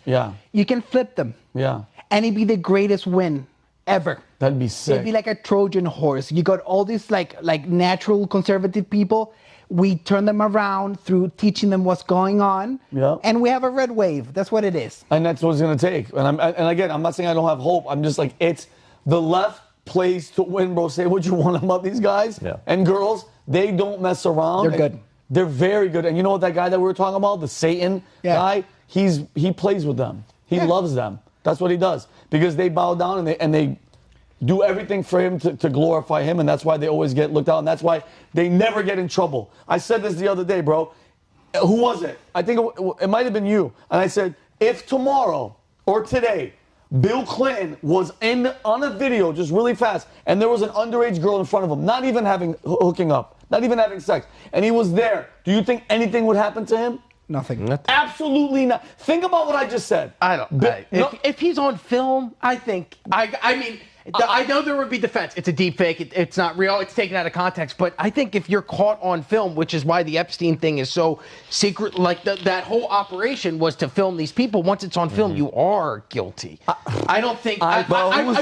you can flip them. Yeah. And it'd be the greatest win ever. That'd be sick. It'd be like a Trojan horse. You got all these like natural conservative people. We turn them around through teaching them what's going on. Yeah. And we have a red wave. That's what it is. And that's what it's going to take. And again, I'm not saying I don't have hope. I'm just like, it's the left plays to win, bro. Say what you want about these guys and girls. They don't mess around. They're good. They're very good. And you know what, that guy that we were talking about, the Satan guy, he plays with them. He loves them. That's what he does. Because they bow down and they do everything for him to glorify him, and that's why they always get looked out, and that's why they never get in trouble. I said this the other day, bro. Who was it? I think it might have been you. And I said, if tomorrow or today, Bill Clinton was on a video just really fast, and there was an underage girl in front of him, not even hooking up, not even having sex, and he was there, do you think anything would happen to him? Nothing. Absolutely not. Think about what I just said. I don't. If he's on film, I think. I mean, I know there would be defense. It's a deep fake. It's not real. It's taken out of context. But I think if you're caught on film, which is why the Epstein thing is so secret, like that whole operation was to film these people. Once it's on film, you are guilty. I don't think. I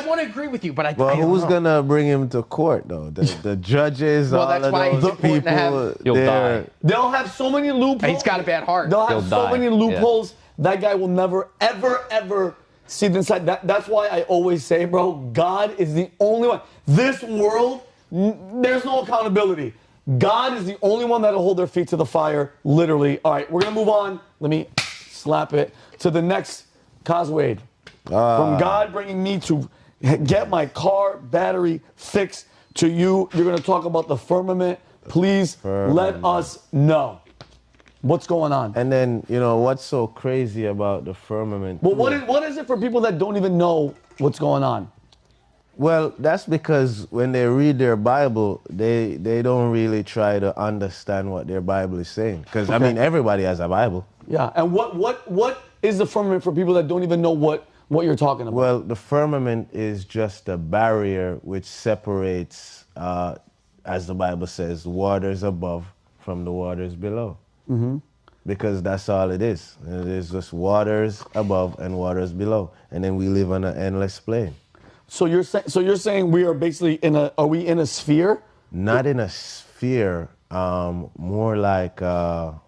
want to agree with you, but I don't who's know. gonna bring him to court though? The judges, well, all that's of why those it's important people. To have, They'll have so many loopholes. He's got a bad heart. They'll have so many loopholes. That guy will never, ever see the inside. That's why I always say, bro, God is the only one. This world, there's no accountability. God is the only one that'll hold their feet to the fire, literally. All right, we're going to move on. Let me slap it to the next Coswade. From God bringing me to get my car battery fixed to you. You're going to talk about the firmament. Please let us know. What's going on? And then, you know, what's so crazy about the firmament? Well, what is it for people that don't even know what's going on? Well, that's because when they read their Bible, they don't really try to understand what their Bible is saying. Because, I mean, everybody has a Bible. Yeah, and what is the firmament for people that don't even know what you're talking about? Well, the firmament is just a barrier which separates, as the Bible says, the waters above from the waters below. Mm-hmm. Because that's all it is. It is just waters above and waters below, and then we live on an endless plane. So you're saying we are basically are we in a sphere? Not in a sphere. More like a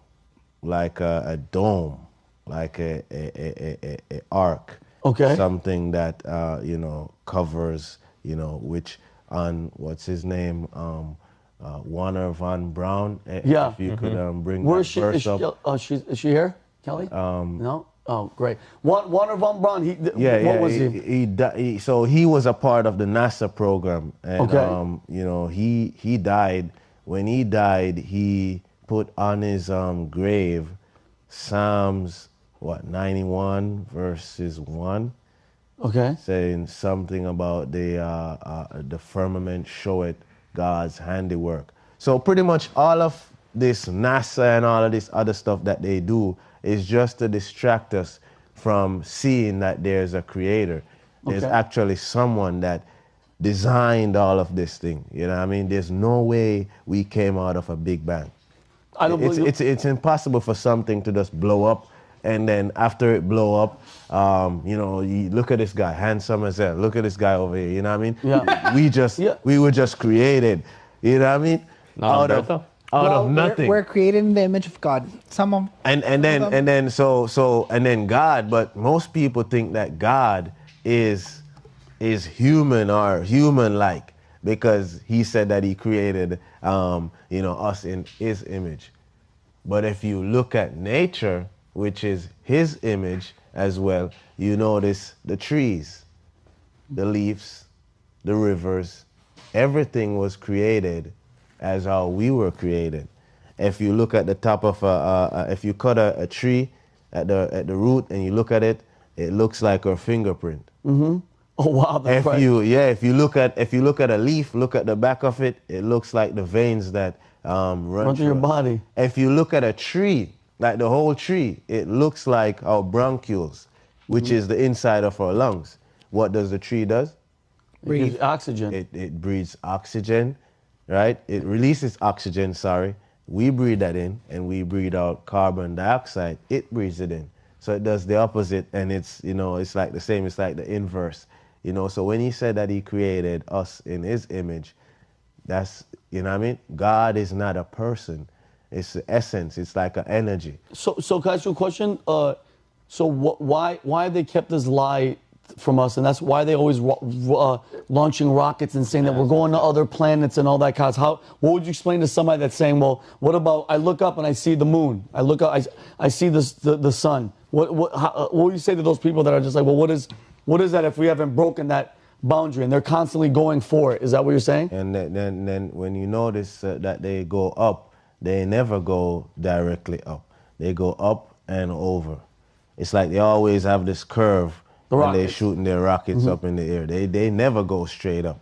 dome, like a arc. Okay. Something that covers which on what's his name. Warner Von Braun. Yeah. If you could bring Where's that verse up. Is she here, Kelly? No? Oh, great. Warner Von Braun, what was he? So he was a part of the NASA program. And, he died. When he died, he put on his grave Psalms, 91 verses 1. Okay. Saying something about the firmament showeth God's handiwork. So pretty much all of this NASA and all of this other stuff that they do is just to distract us from seeing that there's a creator. There's actually someone that designed all of this thing. You know what I mean? There's no way we came out of a Big Bang. I don't believe it's impossible for something to just blow up, and then after it blow up, you look at this guy, handsome as hell. Look at this guy over here. You know what I mean? Yeah. We were just created. You know what I mean? Out of nothing. We're created in the image of God. And then God. But most people think that God is human or human-like, because he said that he created us in his image. But if you look at nature, which is his image as well, you notice the trees, the leaves, the rivers, everything was created as how we were created. If you look at the top of if you cut a tree at the root and you look at it, it looks like a fingerprint. Mm-hmm. Oh wow, that's right. If you look at a leaf, look at the back of it, it looks like the veins that run through your body. If you look at a tree, like the whole tree, it looks like our bronchioles, which is the inside of our lungs. What does the tree does? Breathe oxygen. It breathes oxygen, right? It releases oxygen, sorry. We breathe that in, and we breathe out carbon dioxide. It breathes it in. So it does the opposite, and it's like the same, it's like the inverse. So when he said that he created us in his image, that's, what I mean? God is not a person. It's the essence. It's like an energy. So can I ask you a question? Why they kept this lie from us, and that's why they always launching rockets and saying that we're going to other planets and all that kind of stuff. What would you explain to somebody that's saying, well, what about, I look up and I see the moon. I look up, I see the sun. What would you say to those people that are just like, well, what is that if we haven't broken that boundary, and they're constantly going for it? Is that what you're saying? And then when you notice that they go up, they never go directly up. They go up and over. It's like they always have this curve when they're shooting their rockets up in the air. They never go straight up.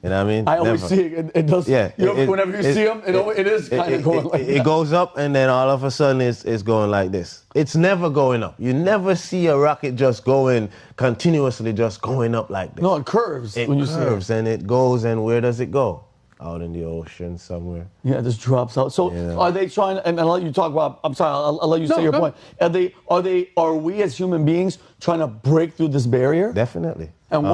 You know what I mean? I always see it. It does. Yeah. Whenever you see them, it is kind of going like that. It goes up, and then all of a sudden it's going like this. It's never going up. You never see a rocket just going continuously, just going up like this. No, it curves. It curves, and it goes, and where does it go? Out in the ocean somewhere. Yeah, it just drops out. So are they trying, and I'll let you talk about, I'm sorry, I'll let you say your point. Are we as human beings trying to break through this barrier? Definitely. And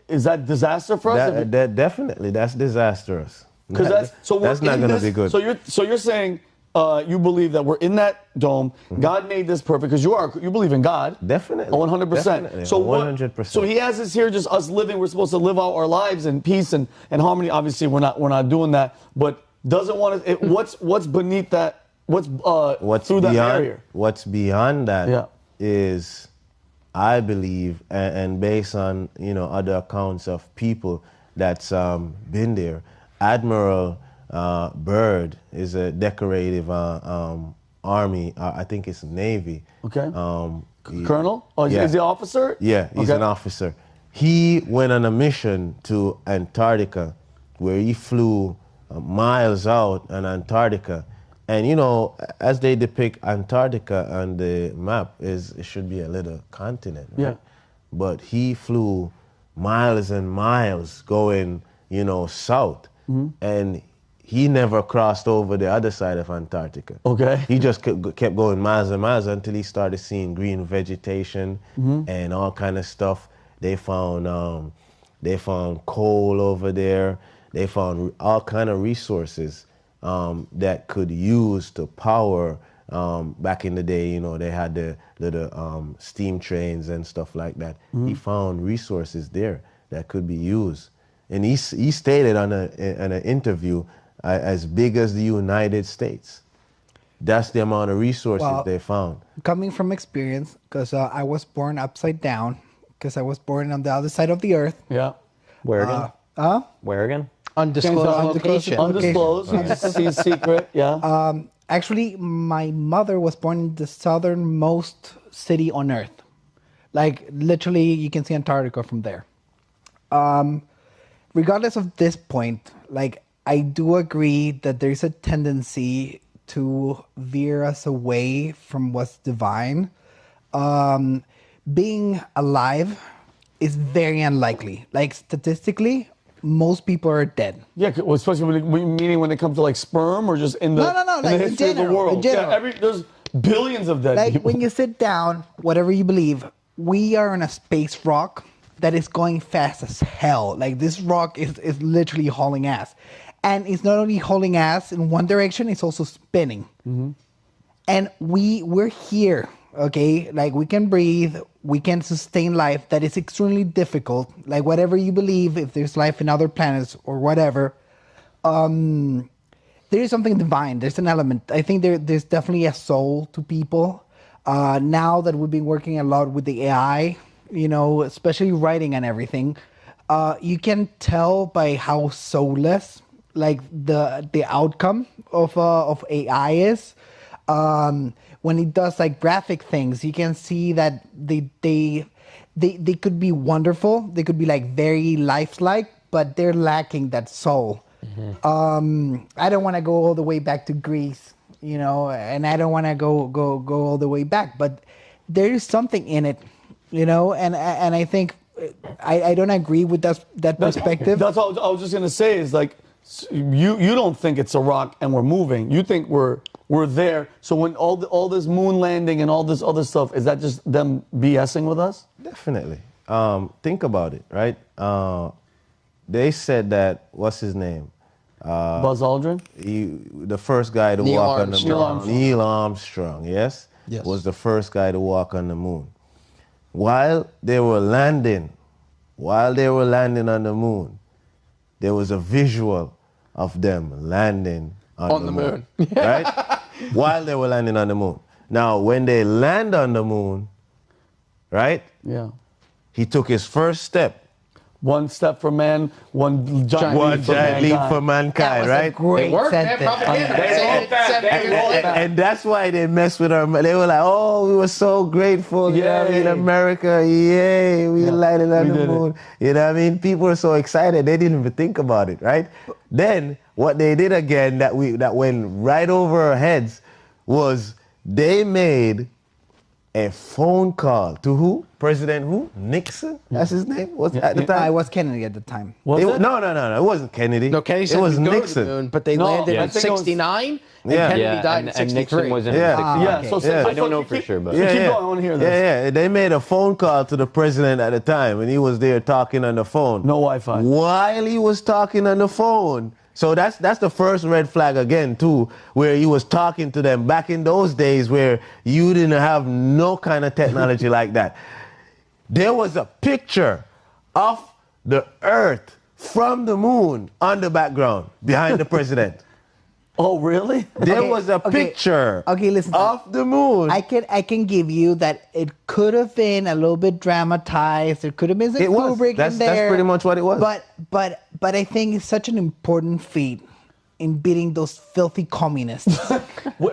is that disaster for us? Definitely, that's disastrous. Because that's not going to be good. So you're saying you believe that we're in that dome. Mm-hmm. God made this perfect, because you believe in God. Definitely. 100%. Definitely. So 100%. So he has us here, just us living. We're supposed to live out our lives in peace and harmony. Obviously, we're not doing that. But doesn't want to. What's beneath that? What's through that barrier? What's beyond that is, I believe, and based on other accounts of people that's been there, Admiral Byrd is a decorative Army. I think it's Navy. Okay. Colonel? Oh, is he an officer? Yeah, he's an officer. He went on a mission to Antarctica, where he flew miles out in Antarctica. And as they depict Antarctica on the map, it should be a little continent. Right? Yeah. But he flew miles and miles going, south. Mm-hmm. And he never crossed over the other side of Antarctica. Okay. He just kept going miles and miles until he started seeing green vegetation and all kind of stuff. They found coal over there. They found all kind of resources that could use to power. Back in the day, they had the little steam trains and stuff like that. Mm-hmm. He found resources there that could be used. And he stated in an interview, as big as the United States. That's the amount of resources they found. Coming from experience, because I was born upside down, because I was born on the other side of the earth. Yeah. Where again? Where again? Undisclosed location. Undisclosed. Secret. Yeah. Actually, my mother was born in the southernmost city on earth. Like, literally, you can see Antarctica from there. Regardless of this point, like, I do agree that there's a tendency to veer us away from what's divine. Being alive is very unlikely. Like statistically, most people are dead. Yeah, well, especially meaning when it comes to like sperm or just in the, No, in like the in history of the general, world. in general. Yeah, there's billions of dead Like people. when you sit down, whatever you believe, we are on a space rock that is going fast as hell. Like this rock is literally hauling ass. And it's not only hauling ass in one direction, it's also spinning. And we're here, okay? Like we can breathe, we can sustain life. That is extremely difficult. Like whatever you believe, if there's life in other planets or whatever, there is something divine. There's an element. I think there's definitely a soul to people. Now that we've been working a lot with the AI, you know, especially writing and everything, you can tell by how soulless like the outcome of AI is. When it does like graphic things, you can see that they could be wonderful. They could be like very lifelike, but they're lacking that soul. I don't want to go all the way back to Greece, you know, and I don't want to go all the way back, but there is something in it, you know, and I think I don't agree with that perspective. That's all I was just gonna say is like you don't think it's a rock and we're moving. You think we're there. So when all this moon landing and all this other stuff, is that just them BSing with us? Definitely. Think about it, right? They said that, what's his name? Buzz Aldrin? The first guy to walk on the moon. Neil Armstrong, yes? Yes. Was the first guy to walk on the moon. While they were landing on the moon, there was a visual of them landing on the moon. Right? While they were landing on the moon. Now, when they land on the moon, right? Yeah. He took his first step. One step for man, one giant leap for mankind, right? A great sentence. And that's why they messed with our. They were like, "Oh, we were so grateful, you know what I mean? America, yay, we landed on the moon." You know what I mean? People were so excited they didn't even think about it, right? Then what they did again that went right over our heads was they made a phone call to who? President who? Nixon? That's his name? Was at the time? I was Kennedy at the time. No. It wasn't Kennedy. No, Kennedy said it was he'd go to Nixon. the moon, but they landed in 69, and Kennedy died in 63. And Nixon was in 63. I don't know for sure, but keep going. I want to hear this. Yeah. They made a phone call to the president at the time, and he was there talking on the phone. No Wi-Fi. While he was talking on the phone. So that's the first red flag again, too, where he was talking to them back in those days where you didn't have no kind of technology like that. There was a picture of the Earth from the moon on the background behind the president. Oh, really? There was a picture listen of the moon. I can give you that it could have been a little bit dramatized. There could have been some Kubrick in there. That's pretty much what it was. But I think it's such an important feat in beating those filthy communists. But you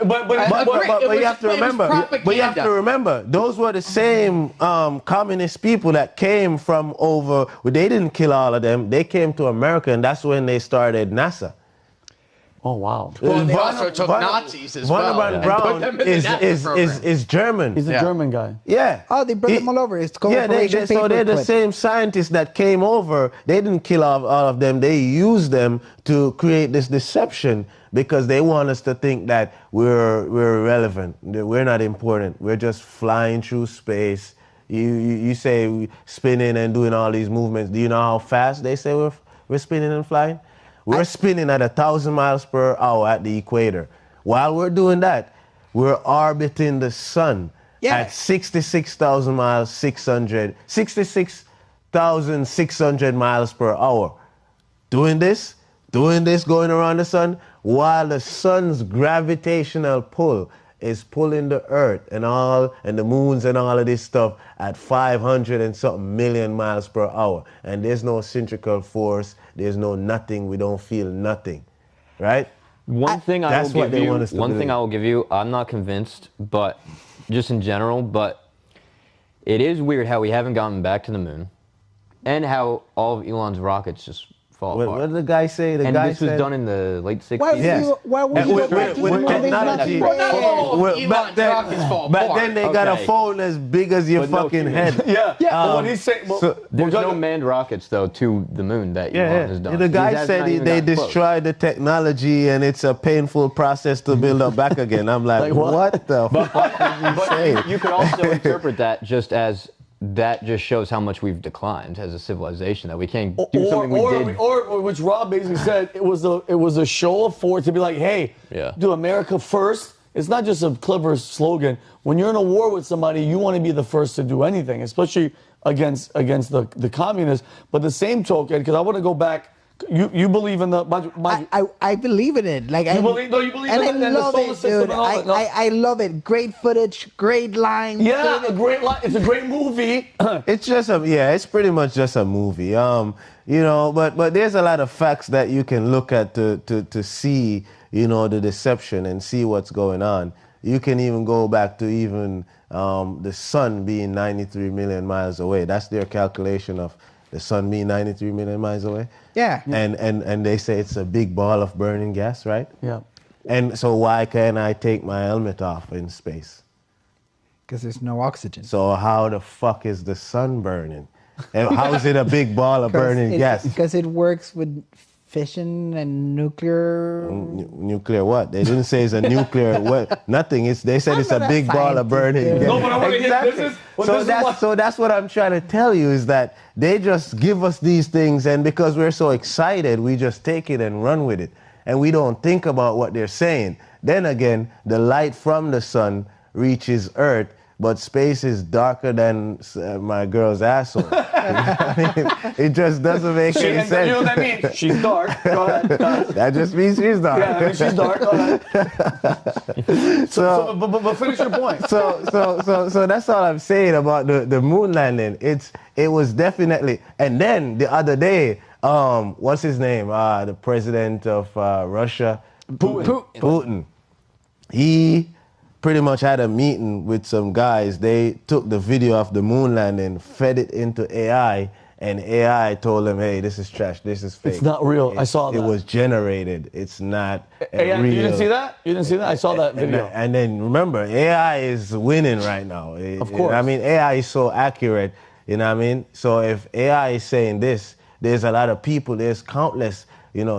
have to remember, those were the same communist people that came from over. Well, they didn't kill all of them. They came to America, and that's when they started NASA. Oh, wow. Well, they also took Nazis as well. Von Braun is German. He's a German guy. Yeah. Oh, they brought them all over. It's called so they're the same scientists that came over. They didn't kill all of them. They used them to create this deception because they want us to think that we're irrelevant. We're not important. We're just flying through space. You say spinning and doing all these movements. Do you know how fast they say we're spinning and flying? We're spinning at 1,000 miles per hour at the equator. While we're doing that, we're orbiting the sun at 66,600 miles per hour. Doing this, going around the sun, while the sun's gravitational pull is pulling the earth and the moons and all of this stuff at 500 and something million miles per hour. And there's no centrifugal force. There's no nothing. We don't feel nothing. Right? One thing I will give you, I'm not convinced, but just in general, but it is weird how we haven't gotten back to the moon and how all of Elon's rockets just fall What apart. did the guy say? The And guy this was said, done in the late 60s. Why would you go back to the moon? There's nothing there. back then they got a Okay. phone as big as your But no fucking human. head. Yeah. But when he's saying, There's no manned rockets, though, to the moon that Elon has done. The guy He's said not even they that close. destroyed the technology and it's a painful process to build up back again. I'm like, what the fuck are you saying? You could also interpret that just as that just shows how much we've declined as a civilization, that we can't do something we did. Or which Rob basically said, it was a show of force to be like, hey, do America first. It's not just a clever slogan. When you're in a war with somebody, you want to be the first to do anything, especially against the communists. But the same token, because I want to go back. You believe in the? I believe in it. Like you believe and in I love the solar it, system dude. and all that. No? I love it. Great footage, great lines. Yeah, a great line. It's a great movie. It's just it's pretty much just a movie. But there's a lot of facts that you can look at to see, the deception and see what's going on. You can even go back to even the sun being 93 million miles away. That's their calculation of the sun being 93 million miles away. Yeah. And they say it's a big ball of burning gas, right? Yeah. And so why can't I take my helmet off in space? Because there's no oxygen. So how the fuck is the sun burning? And how is it a big ball of burning gas? Because it works with fission and nuclear. Nuclear what? They didn't say it's a nuclear what? Nothing. They said it's a big ball of burning gas. No, but I want to hear So that's what I'm trying to tell you is that they just give us these things, and because we're so excited, we just take it and run with it, and we don't think about what they're saying. Then again, the light from the sun reaches Earth, but space is darker than my girl's asshole. It just doesn't make any sense. You know what that means? She's dark. Go ahead. That just means she's dark. Yeah, I mean, she's dark. Go ahead. But finish your point. So that's all I'm saying about the moon landing. It was definitely. And then the other day, what's his name? The president of Russia, Putin. He pretty much had a meeting with some guys. They took the video of the moon landing, fed it into AI, and AI told them, hey, this is trash, this is fake. It's not real. I saw that. It was generated. It's not AI, real. You didn't see that? You didn't see that? I saw that video. And then remember, AI is winning right now. Of course. I mean, AI is so accurate, you know what I mean? So if AI is saying this, there's a lot of people, there's countless,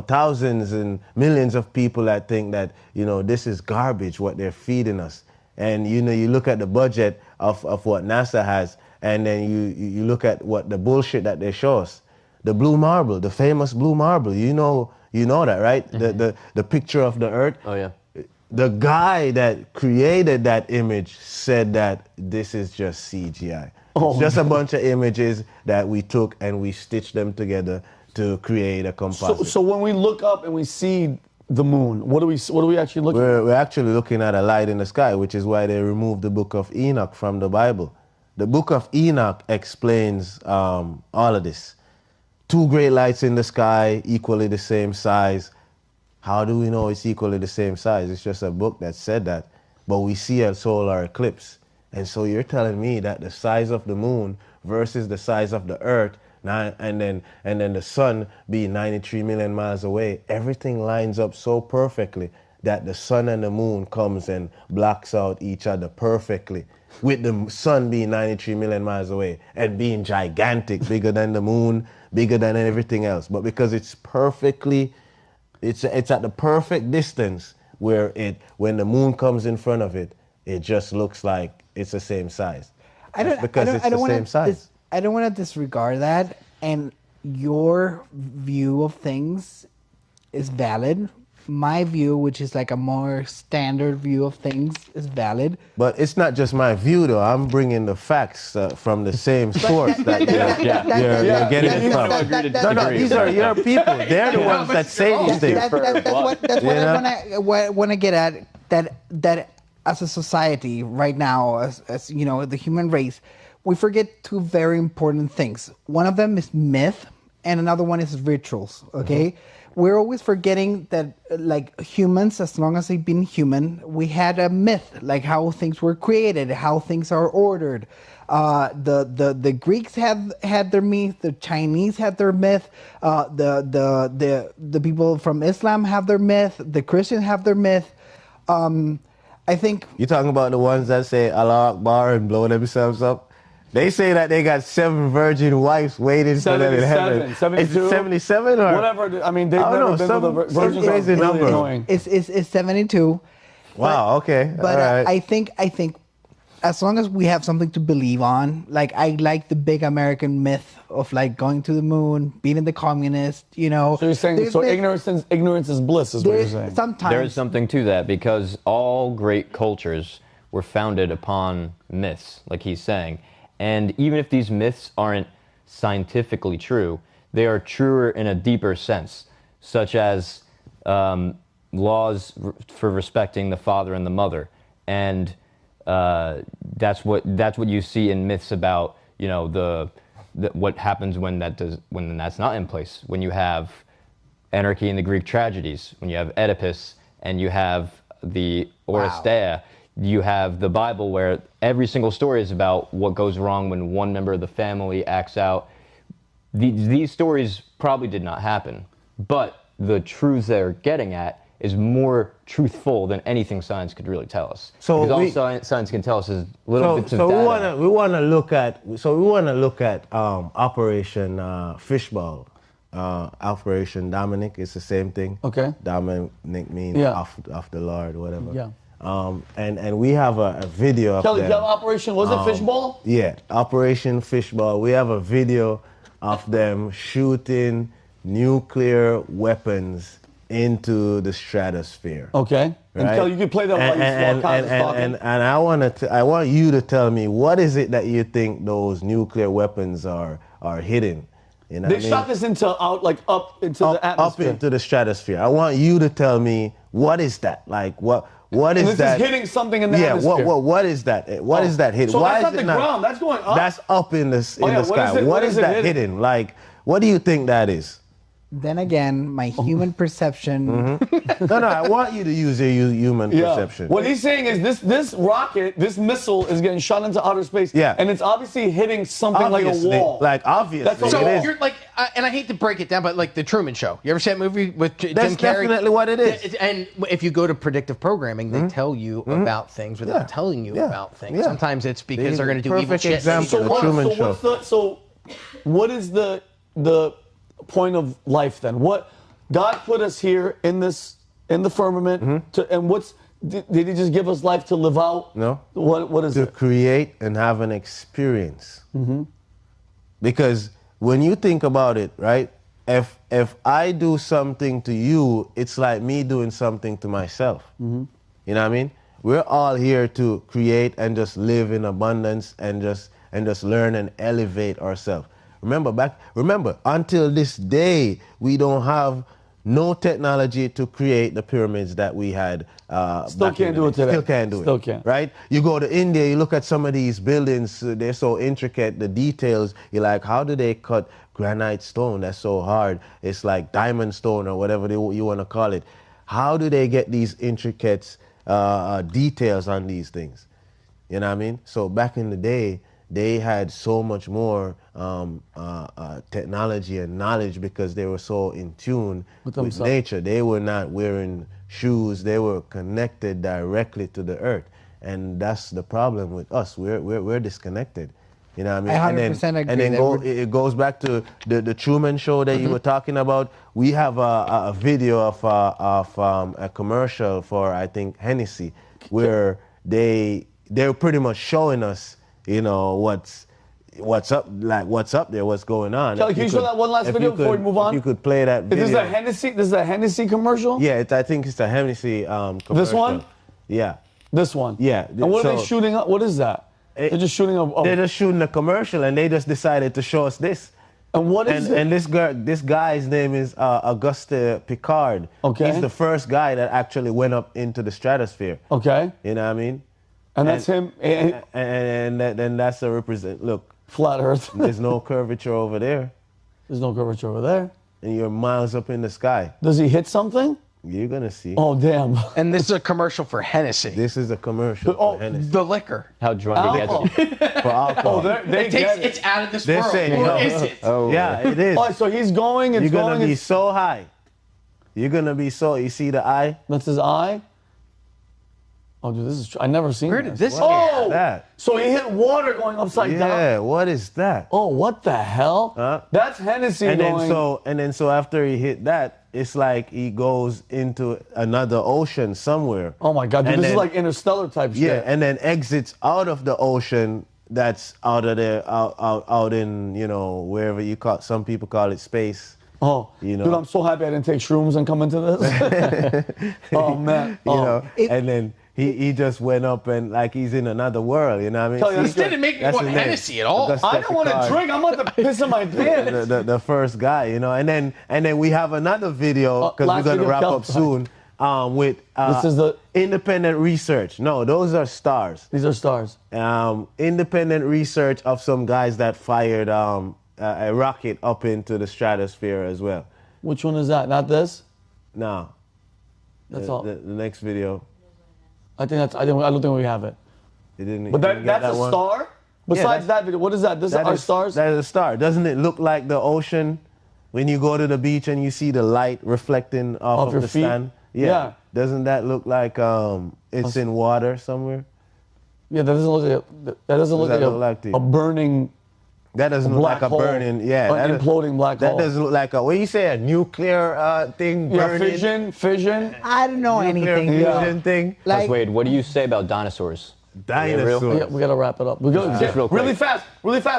thousands and millions of people that think that, this is garbage, what they're feeding us. And, you look at the budget of what NASA has, and then you look at what the bullshit that they show us. The blue marble, the famous blue marble, you know that, right? Mm-hmm. The picture of the Earth. Oh, yeah. The guy that created that image said that this is just CGI. It's just a bunch of images that we took and we stitched them together to create a composite. So when we look up and we see the moon, what do we actually look at? We're actually looking at a light in the sky, which is why they removed the book of Enoch from the Bible. The book of Enoch explains all of this. 2 great lights in the sky, equally the same size. How do we know it's equally the same size? It's just a book that said that. But we see a solar eclipse. And so you're telling me that the size of the moon versus the size of the Earth, and then the sun being 93 million miles away, everything lines up so perfectly that the sun and the moon comes and blocks out each other perfectly, with the sun being 93 million miles away and being gigantic, bigger than the moon, bigger than everything else. But because it's perfectly, it's at the perfect distance where when the moon comes in front of it, it just looks like it's the same size. I don't want to disregard that, and your view of things is valid. My view, which is like a more standard view of things, is valid. But it's not just my view, though. I'm bringing the facts from the same source that you're getting it from. No, these are your people. They're the ones that say these things. That's what I want to get at. That as a society right now, as the human race, we forget 2 very important things. One of them is myth, and another one is rituals. Okay. Mm-hmm. We're always forgetting that, like, humans, as long as they've been human, we had a myth, like how things were created, how things are ordered. The Greeks had their myth. The Chinese had their myth. The people from Islam have their myth. The Christians have their myth. I think you're talking about the ones that say Allah Akbar and blow themselves up. They say that they got 7 virgin wives waiting for them in heaven. 72? 77 or whatever. I mean, they've never been to the virgin. Crazy number. Annoying. It's 72. Wow. Okay. But all right. I think as long as we have something to believe on, like I like the big American myth of like going to the moon, beating the communists. So you're saying ignorance is bliss, is what you're saying. Sometimes there is something to that because all great cultures were founded upon myths, like he's saying. And even if these myths aren't scientifically true, they are truer in a deeper sense, such as laws for respecting the father and the mother. And that's what you see in myths about, what happens when that's not in place. When you have anarchy in the Greek tragedies, when you have Oedipus and you have the Oresteia. Wow. You have the Bible where every single story is about what goes wrong when one member of the family acts out. These stories probably did not happen, but the truths they're getting at is more truthful than anything science could really tell us. So because all science can tell us is little bits of data. We want to look at Operation Fishbowl. Operation Dominic is the same thing. Okay. Dominic means off the Lord, whatever. Yeah. And we have a video of Kelly, them. Operation, was it Fishbowl? Yeah, Operation Fishbowl. We have a video of them shooting nuclear weapons into the stratosphere. Okay. Right? And Kelly, you can play that while you talking. And I want you to tell me, what is it that you think those nuclear weapons are hitting? They shot this up into the atmosphere. Up into the stratosphere. I want you to tell me, what is that? Like, what is this that? Is hitting something in the atmosphere. What is that? What is that hitting? So Why that's is not it the ground. That's going up. That's up in the sky. What is that hitting? Like, what do you think that is? Then again, my human perception. Mm-hmm. No, I want you to use your human perception. What he's saying is this rocket, this missile is getting shot into outer space. Yeah. And it's obviously hitting something like a wall. Like, obviously. So you're like, and I hate to break it down, but like The Truman Show. You ever see that movie with Jim Carrey? That's definitely what it is. And if you go to predictive programming, they tell you about things without telling you about things. Yeah. Sometimes it's because they're going to do evil shit. Example, The Truman Show. What is the point of life then? What God put us here in the firmament and did he just give us life to live out? No. What is it? To create and have an experience. Mm-hmm. Because when you think about it, right? If I do something to you, it's like me doing something to myself. Mm-hmm. You know what I mean? We're all here to create and just live in abundance and just learn and elevate ourselves. Remember, until this day, we don't have no technology to create the pyramids that we had. Still can't do it today. Still can't do it. Still can't. Right? You go to India, you look at some of these buildings, they're so intricate, the details, you're like, how do they cut granite stone? That's so hard. It's like diamond stone or whatever you want to call it. How do they get these intricate details on these things? You know what I mean? So back in the day, they had so much more technology and knowledge because they were so in tune with nature. They were not wearing shoes. They were connected directly to the earth. And that's the problem with us. We're disconnected. You know what I mean? I 100% agree. And then it goes back to the Truman Show that you were talking about. We have a video of a commercial for, I think, Hennessy, where they're pretty much showing us, what's up there, what's going on. Kelly, can you show that one last video before we move on? You could play that video. This is a Hennessy commercial? Yeah, I think it's a Hennessy commercial. This one? Yeah. This one? Yeah. And what are they shooting up? What is that? They're just shooting a... They're just shooting a commercial, and they just decided to show us this. And what is it? And this guy's name is Auguste Piccard. Okay. He's the first guy that actually went up into the stratosphere. Okay. You know what I mean? And that's him. And then that's a represent. Look, flat Earth. There's no curvature over there. There's no curvature over there. And you're miles up in the sky. Does he hit something? You're gonna see. Oh, damn. And this is a commercial for Hennessy. This is a commercial for Hennessy. The liquor. How drunk it gets you. For alcohol. It's out of this They're world. saying, Or is it? Oh, yeah, it is. Oh, so he's going, it's You're gonna going. be so high. You're gonna be so. You see the eye? That's his eye? Oh, dude, this is. I never seen Where did this Oh, get? That. so he hit water going upside down. Yeah. What is that? Oh, what the hell? Huh? That's Hennessy And going. then so after he hit that, it's like he goes into another ocean somewhere. Oh my God, dude, And this is then- like interstellar type shit. Yeah, and then exits out of the ocean. That's out of there, out in, you know, wherever you call. Some people call it space. Oh, You know. dude, I'm so happy I didn't take shrooms and come into this. Oh man. You Oh. know, and then he just went up and like he's in another world. You know what I mean? Tell you, This didn't make me That's want his name. Hennessy at all. Auguste I don't want to Picard. drink. I'm about to piss in my pants. the first guy, you know, and then we have another video because last we're gonna video, wrap Cal- up soon. With This is the- independent research. No, those are stars. These are stars. Independent research of some guys that fired a rocket up into the stratosphere as well. Which one is that? Not this? No, That's all. the next video. I think that's. I don't think we have it. It didn't. But you didn't get that's a one? star. Besides that's- that video, what is that? This That are is- stars. That is a star. Doesn't it look like the ocean when you go to the beach and you see the light reflecting off of your the feet? sand? Yeah. Doesn't that look like it's in water somewhere? Yeah, that doesn't look like that doesn't look that like, look like to you? a burning That doesn't look black like a hole. burning. Yeah, An that imploding black That hole. doesn't look like a. When you say a nuclear thing Yeah, burning, fission. I don't know nuclear anything. Yeah. fusion thing, Like, Wade, what do you say about dinosaurs? dinosaurs. Yeah, we gotta wrap it up. We go Just real quick. really fast.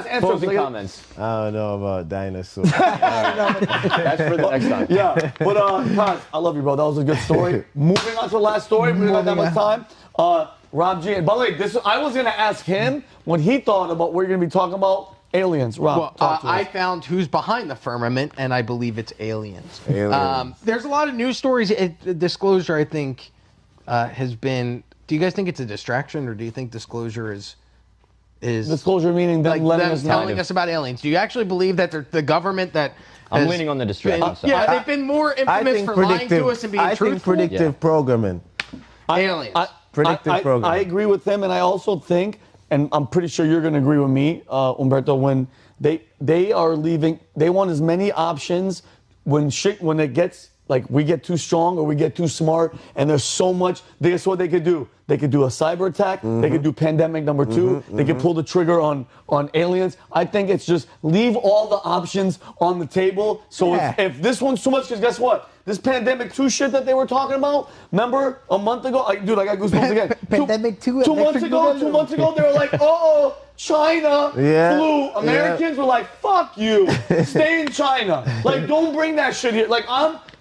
Answers. Closing comments. I don't know about dinosaurs. That's for the next time. Yeah, but Kaz, I love you, bro. That was a good story. Moving on to the last story. We don't have that much time. Rob G. And by the way, I was gonna ask him what he thought about what you're gonna be talking about. Aliens. Rob, Well, talk to I us. found who's behind the firmament, and I believe it's aliens. Aliens. There's a lot of news stories. Disclosure, I think, has been. Do you guys think it's a distraction, or do you think disclosure is Disclosure meaning them like letting them us know. telling us about aliens? Do you actually believe that the government that I'm has leaning on the distraction been- side. Yeah, they've been more infamous for lying to us and being I think truthful. predictive programming. Aliens. Predictive programming. I agree with him, and I also think, and I'm pretty sure you're going to agree with me, Umberto, when they are leaving, they want as many options when it gets like we get too strong or we get too smart, and there's so much. Guess what they could do? They could do a cyber attack. They could do pandemic number 2. They could pull the trigger on aliens. I think it's just leave all the options on the table. So Yeah. if this one's too much, because guess what? This pandemic 2 shit that they were talking about, remember a month ago? Dude, I got goosebumps again. Pandemic 2, 2 months ago, 2 months ago, they were like, oh, China Yeah, flu. Americans were like, fuck you. Stay in China. Like, don't bring that shit here. Like,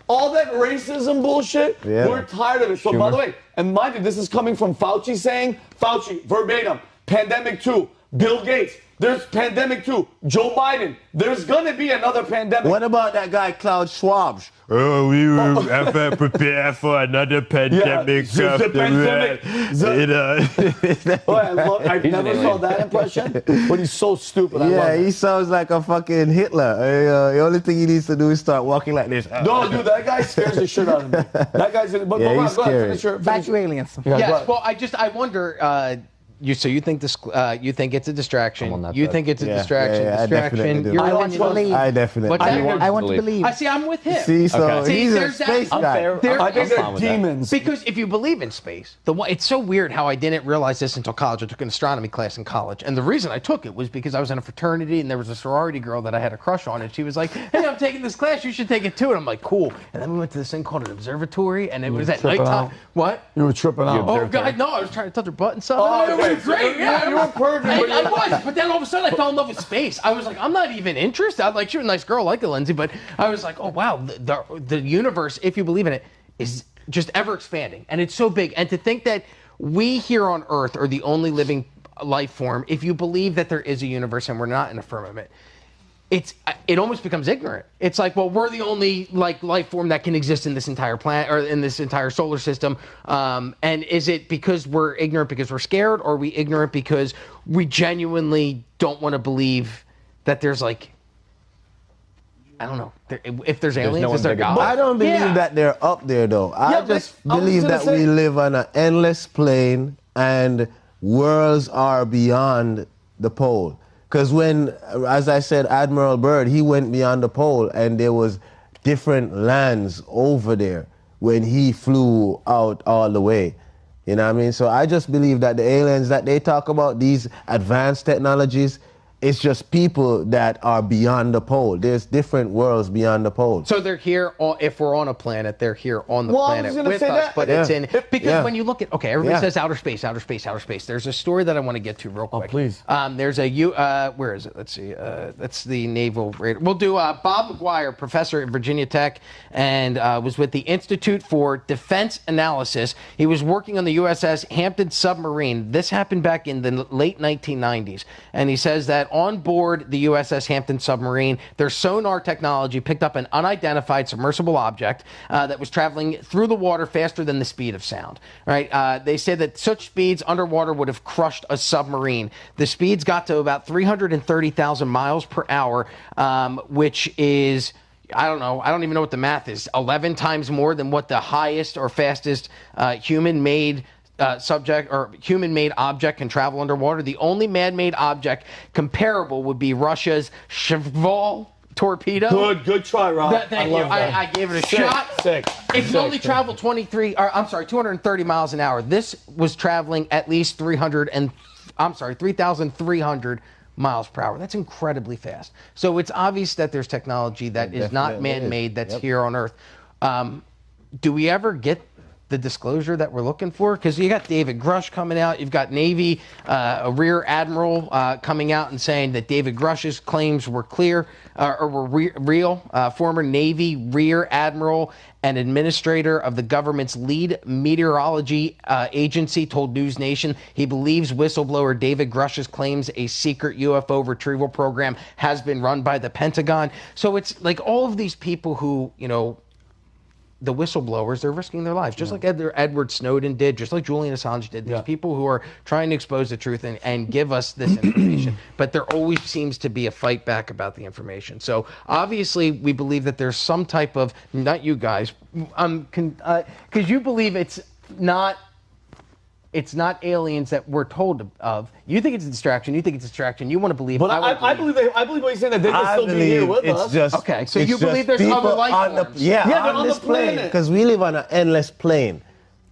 all that racism bullshit, Yeah. we're tired of it. So, by the way, and mind you, this is coming from Fauci saying, Fauci, verbatim, pandemic 2, Bill Gates, there's pandemic 2, Joe Biden, there's gonna be another pandemic. What about that guy Klaus Schwab? Oh, we will have to prepare for another pandemic. Yeah, the pandemic. Oh, I've He's an never saw alien. that impression, but he's so stupid. I love Yeah, it. he sounds like a fucking Hitler. The only thing he needs to do is start walking like this. No, dude, that guy scares the shit out of me. That guy's in. But Yeah, go he's ahead, scary. finish your. back to aliens. Yeah, go Yes. ahead. Well, I wonder. You think this? You think it's a distraction? I'm on that You side. think it's a Yeah, distraction? yeah, I definitely Distraction. do. Your I want opinion to believe. I definitely. What's that? do. I want to believe. I see. I'm with him. See, so Okay. he's See, a there's that- space I'm guy. fair. There- I think I'm they're fine with that. demons. Because if you believe in space, it's so weird how I didn't realize this until college. I took an astronomy class in college, and the reason I took it was because I was in a fraternity, and there was a sorority girl that I had a crush on, and she was like, "Hey, I'm taking this class. You should take it too." And I'm like, "Cool." And then we went to this thing called an observatory, and it was at tripping nighttime. out. What? You were tripping out. Oh God, no! I was trying to touch her butt and stuff. Oh, it okay. was great. You- Yeah, you were perfect, I was, but then all of a sudden I fell in love with space. I was like, I'm not even interested. I'm like, she was a nice girl, like a Lindsay, but I was like, oh wow, the universe, if you believe in it, is just ever expanding, and it's so big. And to think that we here on Earth are the only living life form, if you believe that there is a universe and we're not in a firmament, it almost becomes ignorant. It's like, well, we're the only life form that can exist in this entire planet or in this entire solar system. And is it because we're ignorant because we're scared, or are we ignorant because we genuinely don't want to believe that there's I don't know. If there's aliens, no is there one bigger God? than I don't believe that they're up there, though. I just believe that we live on an endless plane and worlds are beyond the pole. Because when, as I said, Admiral Byrd, he went beyond the pole and there was different lands over there when he flew out all the way. You know what I mean? So I just believe that the aliens that they talk about, these advanced technologies, it's just people that are beyond the pole. There's different worlds beyond the pole. So they're here, if we're on a planet, they're here on the planet with us, that. but it's in, because when you look at, okay, everybody says outer space, outer space, outer space. There's a story that I want to get to real quick. Oh, please. There's where is it? Let's see. That's the Naval Radar. We'll do Bob McGuire, professor at Virginia Tech, and was with the Institute for Defense Analysis. He was working on the USS Hampton submarine. This happened back in the late 1990s. And he says that on board the USS Hampton submarine, their sonar technology picked up an unidentified submersible object that was traveling through the water faster than the speed of sound. Right? They said that such speeds underwater would have crushed a submarine. The speeds got to about 330,000 miles per hour, which is, I don't know. I don't even know what the math is. 11 times more than what the highest or fastest human-made subject or human-made object can travel underwater. The only man-made object comparable would be Russia's Cheval torpedo. Good try, Rob. Thank you. I gave it a shot. It can only travel 330 miles an hour. This was traveling at least 3,300 miles per hour. That's incredibly fast. So it's obvious that there's technology that is not man-made that's here on Earth. Do we ever get the disclosure that we're looking for? Because you got David Grush coming out. You've got Navy, a Rear Admiral coming out and saying that David Grush's claims were clear or were real. Former Navy Rear Admiral and administrator of the government's lead meteorology agency told News Nation he believes whistleblower David Grush's claims a secret UFO retrieval program has been run by the Pentagon. So it's like all of these people who, you know, the whistleblowers, they're risking their lives, just like Edward Snowden did, just like Julian Assange did. There's people who are trying to expose the truth and give us this information, but there always seems to be a fight back about the information. So obviously, we believe that there's some type of, not you guys, because you believe it's not aliens that we're told of. You think it's a distraction. You think it's a distraction. You want to believe. But I believe what he's saying, that they can still be here with us. Okay, so you believe there's other life forms. Yeah, on this plane. Because we live on an endless plane.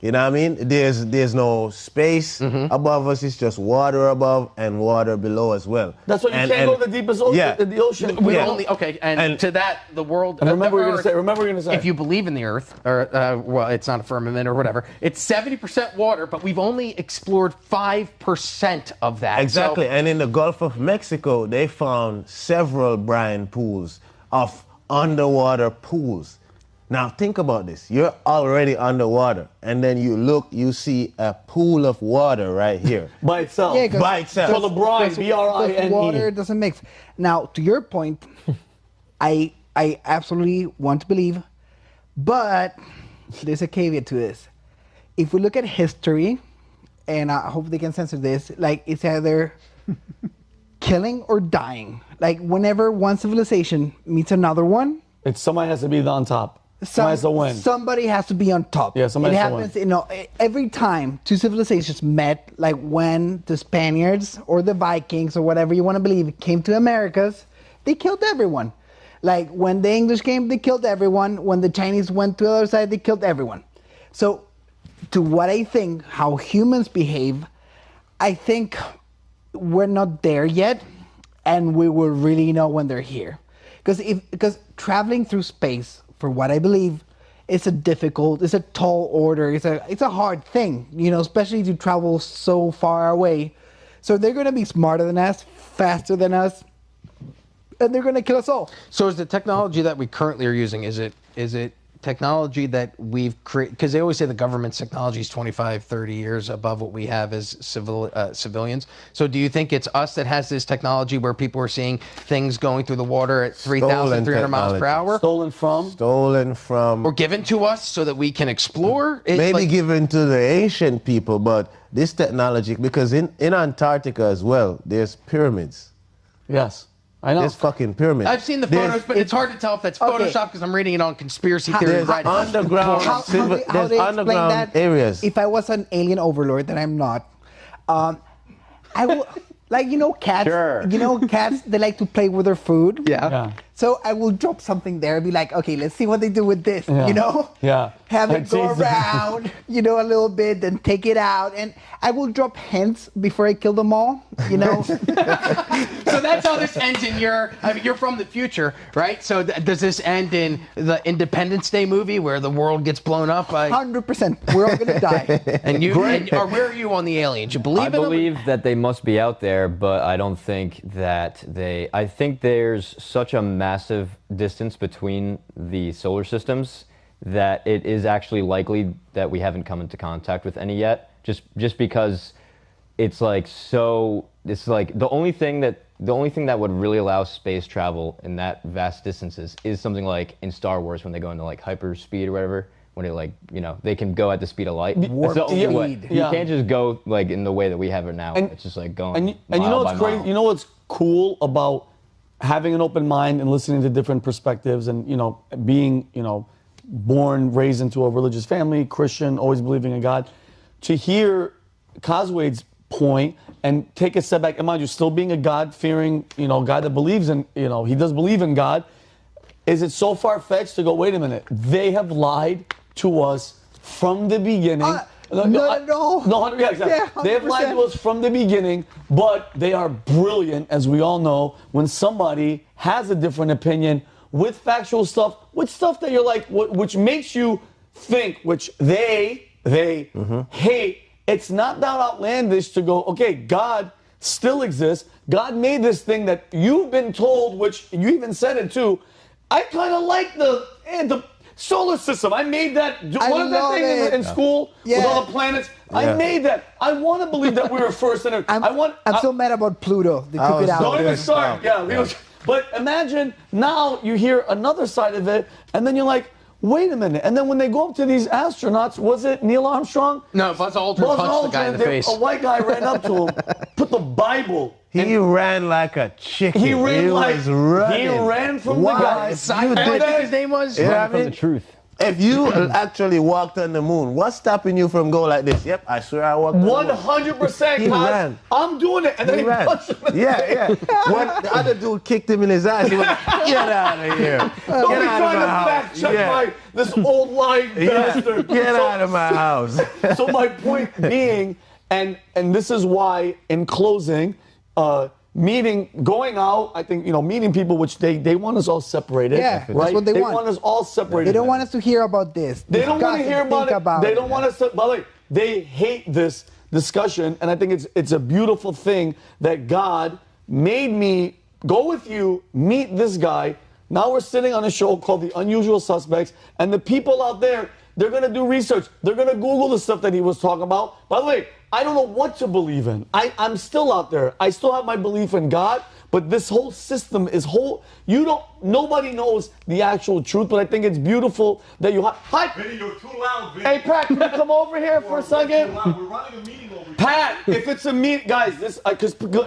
You know what I mean? There's no space above us. It's just water above and water below as well. That's why you can't go to the deepest ocean. The ocean. We only and to that the world. And remember, what you're going to say. If you believe in the Earth, or well, it's not a firmament or whatever. It's 70% water, but we've only explored 5% of that. Exactly. So, and in the Gulf of Mexico, they found several brine pools of underwater pools. Now think about this. You're already underwater, and then you look, you see a pool of water right here. By itself. Yeah, by itself. So the brine, B-R-I-N-E. Water doesn't mix. Now, to your point, I absolutely want to believe, but there's a caveat to this. If we look at history, and I hope they can censor this, like it's either killing or dying. Like whenever one civilization meets another one, somebody has to be on top. Somebody has to win. Somebody has to be on top. Yeah, somebody has to win. It happens, you know, every time two civilizations met, like when the Spaniards or the Vikings or whatever you want to believe came to Americas, they killed everyone. Like when the English came, they killed everyone. When the Chinese went to the other side, they killed everyone. So, to what I think, how humans behave, I think we're not there yet, and we will really know when they're here. Because traveling through space, for what I believe, it's a tall order. It's a hard thing, you know, especially to travel so far away. So they're going to be smarter than us, faster than us, and they're going to kill us all. So is the technology that we currently are using, is it technology that we've created? Because they always say the government's technology is 25, 30 years above what we have as civilians. So do you think it's us that has this technology where people are seeing things going through the water at 3,300 miles per hour? Stolen from. Or given to us so that we can explore? Maybe given to the ancient people, but this technology, because in Antarctica as well, there's pyramids. Yes. I know. There's fucking pyramids. I've seen the photos, but it's hard to tell if that's Photoshop because I'm reading it on conspiracy theory. There's Right. underground, How they explain underground that? areas. If I was an alien overlord, that I'm not, I will, like, cats. Sure. Cats, they like to play with their food. Yeah. So I will drop something there and be like, okay, let's see what they do with this, Yeah. Have it I'd go say- around, a little bit, then take it out. And I will drop hints before I kill them all, So that's how this ends in you're from the future, right? So does this end in the Independence Day movie where the world gets blown up? 100%. We're all going to die. And where are you on the aliens? You believe I in them? believe that they must be out there, but I don't think that I think there's such a massive distance between the solar systems that it is actually likely that we haven't come into contact with any yet. Just because it's like the only thing that would really allow space travel in that vast distances is something like in Star Wars when they go into like hyperspeed or whatever. When it they can go at the speed of light. That's the only way. speed. You can't just go like in the way that we have it now. And- It's just like going. And you know what's mile by great? mile. You know what's cool about having an open mind and listening to different perspectives and, being, born, raised into a religious family, Christian, always believing in God, to hear Coswade's point and take a step back, and mind you, still being a God-fearing, guy that believes in, he does believe in God, is it so far-fetched to go, wait a minute, they have lied to us from the beginning. Not at all. No, yeah, exactly. Yeah, they have lied to 100%. us from the beginning, but they are brilliant, as we all know, when somebody has a different opinion with factual stuff, with stuff that you're like, which makes you think, which they hate. It's not that outlandish to go, okay, God still exists. God made this thing that you've been told, which you even said it too. I kind of like the solar system. I made that. What is that love thing it. in school with all the planets? I made that. I want to believe that we were first. I'm so mad about Pluto. They took it out. Don't even start. But imagine now you hear another side of it, and then you're like, wait a minute. And then when they go up to these astronauts, was it Neil Armstrong? No, Buzz Aldrin punched the guy in the face. A white guy ran up to him, put the Bible. He ran like a chicken. He ran was running. He ran from the guy. Simon, I think his name was. Yeah, From the truth. If you actually walked on the moon, what's stopping you from going like this? Yep, I swear I walked on the moon. 100%. He ran. I'm doing it. And then he ran. punched him in the face. Yeah. When the other dude kicked him in his eyes, he went, get out of here. Don't Get be out of trying my to house. fact check this old lying bastard. Get out of my house. So my point being, and this is why, in closing, going out, I think, meeting people, which they want us all separated. Yeah, that's right? what they want. They want us all separated. They don't want us to hear about this. They don't want to hear about it. They don't it. want us to. By the way, they hate this discussion, and I think it's a beautiful thing that God made me go with you, meet this guy. Now we're sitting on a show called The Unusual Suspects, and the people out there, they're going to do research. They're going to Google the stuff that he was talking about. By the way, I don't know what to believe in. I'm still out there. I still have my belief in God, but this whole system is nobody knows the actual truth, but I think it's beautiful that you hi. Vinny, you're too loud, Vinny. Hey, Pat, can you come over here for a second? We're running a meeting over here. Pat, if it's a meeting, guys,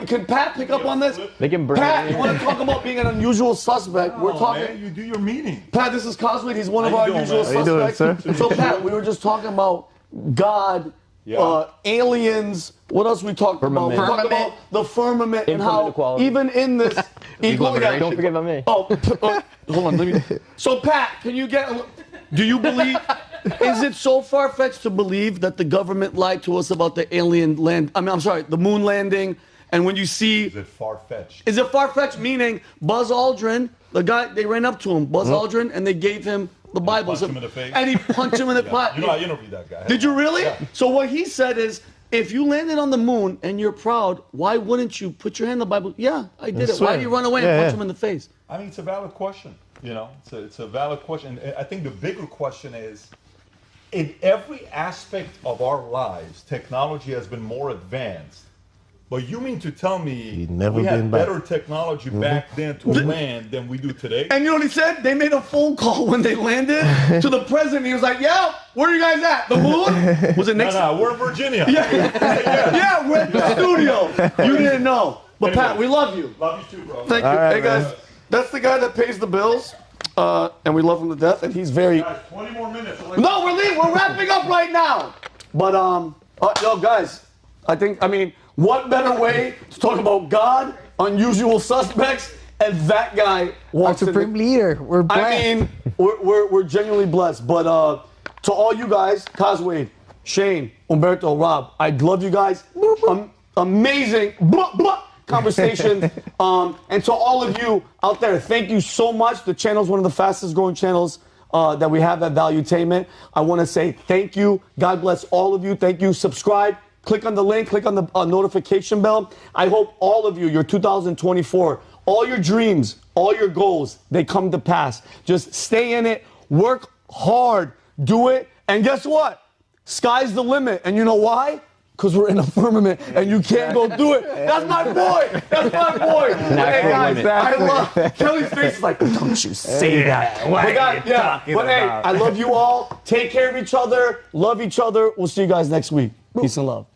can Pat pick up on this? They can bring Pat, it you in. want to talk about being an unusual suspect? We're talking. Man, you do your meeting. Pat, this is Cosway. He's one of How our you doing, unusual man? How you doing, suspects. sir? So, Pat, we were just talking about God, aliens. What else we talked about? We talked about the firmament and how Inequality. even in this equality. Don't forget about me. Oh, hold on. So, Pat, do you believe, is it so far-fetched to believe that the government lied to us about the the moon landing? And when you see... Is it far-fetched? Is it far-fetched, meaning Buzz Aldrin, the guy, they ran up to him, Buzz Aldrin, and they gave him the Bible. Punched him in the face. And he punched him in the face. You know, I interviewed that guy. Did you really? Yeah. So what he said is, if you landed on the moon and you're proud, why wouldn't you put your hand in the Bible? Yeah, I did it. swear. Why do you run away and punch him in the face? I mean, it's a valid question. It's a valid question. And I think the bigger question is, in every aspect of our lives, technology has been more advanced. But you mean to tell me we had better technology back then to land than we do today? And you know what he said? They made a phone call when they landed to the president. He was like, yeah, where are you guys at? The moon? Was it next? No, we're in Virginia. Yeah, we're at the studio. You didn't know. But Anyway, Pat, we love you. Love you too, bro. Thank you. right, Hey guys, man. that's the guy that pays the bills, and we love him to death. And he's very. Guys, 20 more minutes. No, we're leaving. We're wrapping up right now. But yo, guys, I mean, what better way to talk about God, unusual suspects, and that guy Our walks in the- supreme leader. We're blessed. I mean, we're genuinely blessed. But to all you guys, Coswade, Shane, Umberto, Rob, I love you guys. Amazing conversation. And to all of you out there, thank you so much. The channel is one of the fastest growing channels that we have at Valuetainment. I want to say thank you. God bless all of you. Thank you. Subscribe. Click on the link. Click on the notification bell. I hope all of you, your 2024, all your dreams, all your goals, they come to pass. Just stay in it. Work hard. Do it. And guess what? Sky's the limit. And you know why? Because we're in a firmament and you can't go do it. That's my boy. That's my boy. Hey guys, I love Kelly's face is like, don't you say that. But guys, but hey, I love you all. Take care of each other. Love each other. We'll see you guys next week. Peace and love.